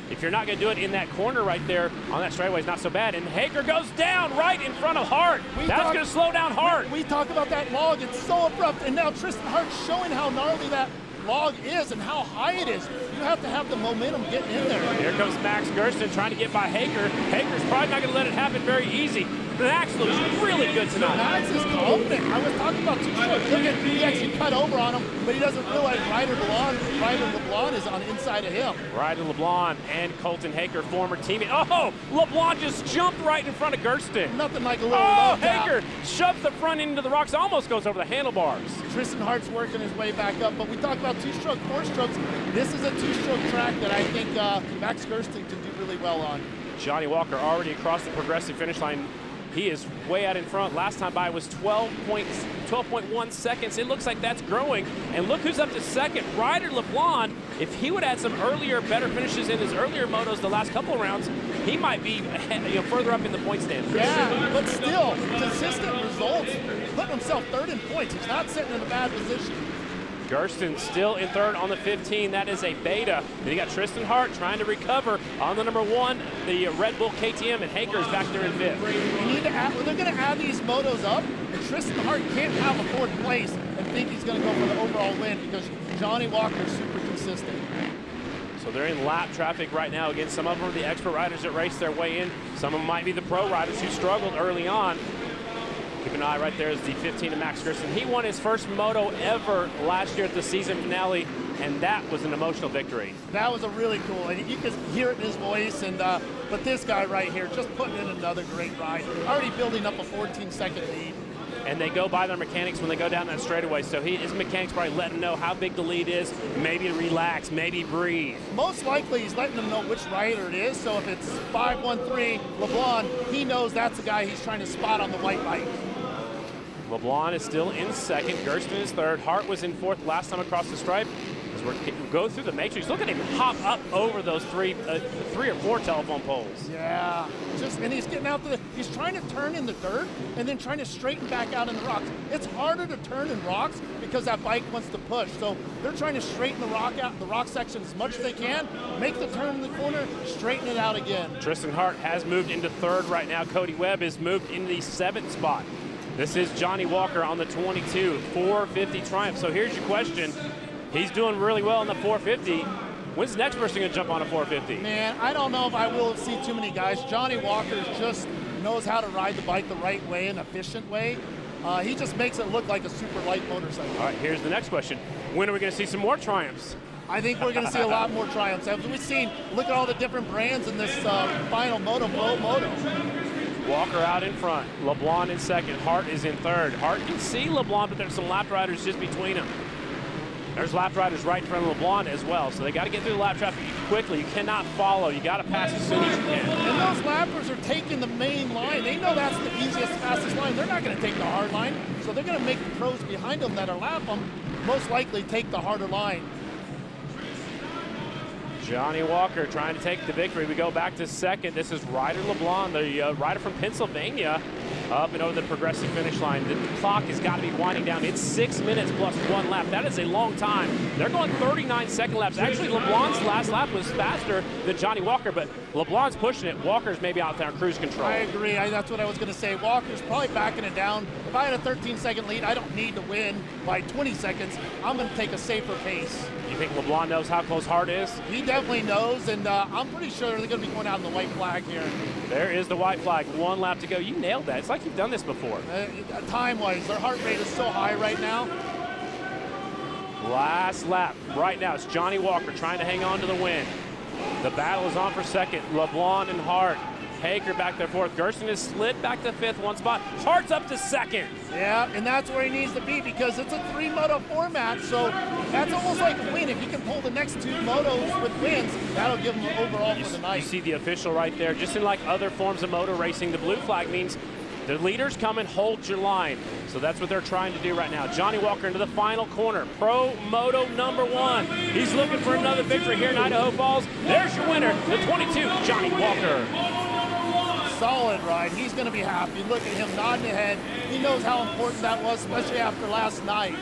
If you're not going to do it in that corner right there on that straightaway, it's not so bad. And Haker goes down right in front of Hart. That's going to slow down Hart. We talk about that log. It's so abrupt. And now Tristan Hart's showing how gnarly that log is and how high it is. You have to have the momentum getting in there. Here comes Max Gersten trying to get by Haker. Haker's probably not going to let it happen very easy. Max looks really good tonight. Max is confident. I was talking about too short. Look at, he actually cut over on him, but he doesn't realize Ryder LeBlanc is on the inside of him. Ryder LeBlanc and Colton Haker, former teammate. Oh, LeBlanc just jumped right in front of Gersten. Nothing like a little Haker shoves the front end into the rocks, almost goes over the handlebars. Tristan Hart's working his way back up, but we talk about two-stroke, four-strokes. This is a two-stroke track that I think Max Gersten can do really well on. Johnny Walker already across the progressive finish line. He is way out in front. Last time by was 12.1 seconds. It looks like that's growing. And look who's up to second. Ryder LeBlanc, if he would add some earlier, better finishes in his earlier motos the last couple of rounds, he might be further up in the point standings. Yeah, but still, consistent results. Putting himself third in points. He's not sitting in a bad position. Gersten still in third on the 15. That is a beta. Then you got Tristan Hart trying to recover on the number 1, the Red Bull KTM, and Haker's back there in 5th. We need to add, they're going to add these motos up, and Tristan Hart can't have a 4th place and think he's going to go for the overall win because Johnny Walker is super consistent. So they're in lap traffic right now. Again, some of them are the expert riders that race their way in. Some of them might be the pro riders who struggled early on. Keep an eye right there is the 15 of Max Gersten. He won his first moto ever last year at the season finale, and that was an emotional victory. That was a really cool, and you can hear it in his voice. And but this guy right here, just putting in another great ride, already building up a 14-second lead. And they go by their mechanics when they go down that straightaway. So his mechanics probably let him know how big the lead is, maybe to relax, maybe breathe. Most likely he's letting them know which rider it is. So if it's 513 LeBlanc, he knows that's the guy he's trying to spot on the white bike. LeBlanc is still in second. Gersten is third. Hart was in 4th last time across the stripe. As we go through the matrix, look at him hop up over those 3 or 4 telephone poles. Yeah, and he's getting out he's trying to turn in the dirt and then trying to straighten back out in the rocks. It's harder to turn in rocks because that bike wants to push. So they're trying to straighten the rock section as much as they can, make the turn in the corner, straighten it out again. Tristan Hart has moved into 3rd right now. Cody Webb has moved into the 7th spot. This is Johnny Walker on the 22, 450 Triumph. So here's your question. He's doing really well in the 450. When's the next person going to jump on a 450? Man, I don't know if I will see too many guys. Johnny Walker just knows how to ride the bike the right way, an efficient way. He just makes it look like a super light motorcycle. All right, here's the next question. When are we going to see some more Triumphs? I think we're going to see a lot more Triumphs. As we've seen, look at all the different brands in this final Moto Pro Moto. Walker out in front, LeBlanc in second, Hart is in third. Hart can see LeBlanc, but there's some lap riders just between them. There's lap riders right in front of LeBlanc as well, so they got to get through the lap traffic quickly. You cannot follow. You got to pass as soon as you can. And those lappers are taking the main line. They know that's the easiest, fastest line. They're not going to take the hard line, so they're going to make the pros behind them that are lap them most likely take the harder line. Johnny Walker trying to take the victory. We go back to second. This is Ryder LeBlanc, the rider from Pennsylvania, up and over the progressive finish line. The clock has got to be winding down. It's 6 minutes plus 1 lap. That is a long time. They're going 39 second laps. Actually, LeBlanc's last lap was faster than Johnny Walker, but LeBlanc's pushing it. Walker's maybe out there on cruise control. I agree. That's what I was going to say. Walker's probably backing it down. If I had a 13-second lead, I don't need to win by 20 seconds. I'm going to take a safer pace. You think LeBlanc knows how close Hart is? He definitely knows, and I'm pretty sure they're going to be going out in the white flag here. There is the white flag. 1 lap to go. You nailed that. It's like you've done this before. Time-wise, their heart rate is so high right now. Last lap. Right now, it's Johnny Walker trying to hang on to the win. The battle is on for second. LeBlanc and Hart. Haker back there fourth. Gersten has slid back to 5th, 1 spot. Hart's up to 2nd. Yeah, and that's where he needs to be because it's a 3-moto format, so that's almost like a win. If he can pull the next 2 motos with wins, that'll give him overall for the night. You see the official right there. Just in like other forms of motor racing, the blue flag means The leaders come and hold your line. So that's what they're trying to do right now. Johnny Walker into the final corner. Pro Moto #1. He's looking for another victory here in Idaho Falls. There's your winner, the 22, Johnny Walker. Solid ride. He's going to be happy. Look at him nodding ahead. He knows how important that was, especially after last night.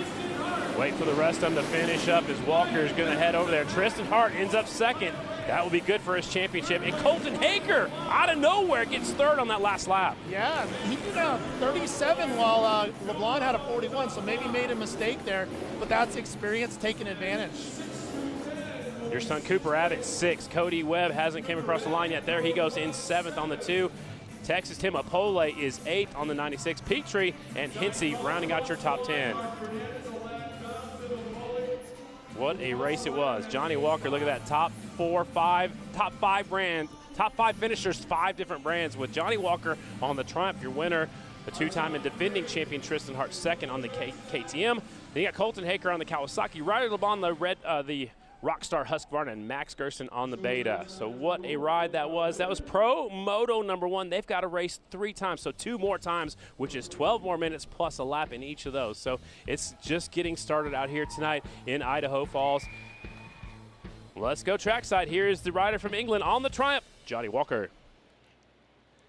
Wait for the rest of them to finish up as Walker is going to head over there. Tristan Hart ends up second. That will be good for his championship. And Colton Haker, out of nowhere, gets third on that last lap. Yeah, he did a 37 while LeBlanc had a 41, so maybe made a mistake there, but that's experience taking advantage. Your son Cooper Abbott, 6. Cody Webb hasn't came across the line yet. There he goes in 7th on the 2. Texas Tim Apole is 8th on the 96. Petrie and Hinsey rounding out your top 10. What a race it was. Johnny Walker, look at that, top 5 finishers, 5 different brands with Johnny Walker on the Triumph, your winner. The 2-time and defending champion Tristan Hart, 2nd on the KTM. Then you got Colton Haker on the Kawasaki, Ryder LeBon, the Rockstar Husqvarna, and Max Gerson on the Beta. So what a ride that was. That was Pro Moto #1. They've got to race 3 times, so 2 more times, which is 12 more minutes plus a lap in each of those. So it's just getting started out here tonight in Idaho Falls. Let's go trackside. Here is the rider from England on the Triumph, Johnny Walker.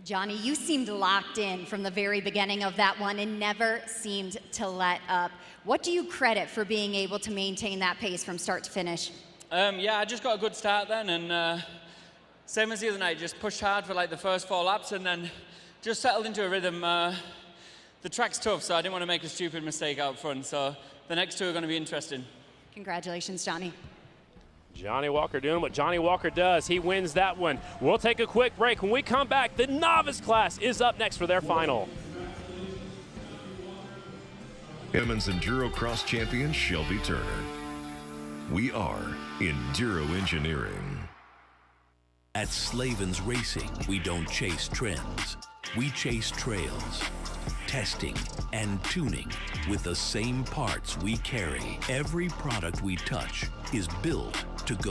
Johnny, you seemed locked in from the very beginning of that one and never seemed to let up. What do you credit for being able to maintain that pace from start to finish? Yeah, I just got a good start then, and same as the other night, just pushed hard for like the first 4 laps and then just settled into a rhythm. The track's tough, so I didn't want to make a stupid mistake out front, so the next 2 are going to be interesting. Congratulations, Johnny. Johnny Walker doing what Johnny Walker does. He wins that one. We'll take a quick break. When we come back, the novice class is up next for their final. Women's EnduroCross champion Shelby Turner. We are Enduro Engineering. At Slavens Racing, we don't chase trends. We chase trails, testing and tuning with the same parts we carry. Every product we touch is built to go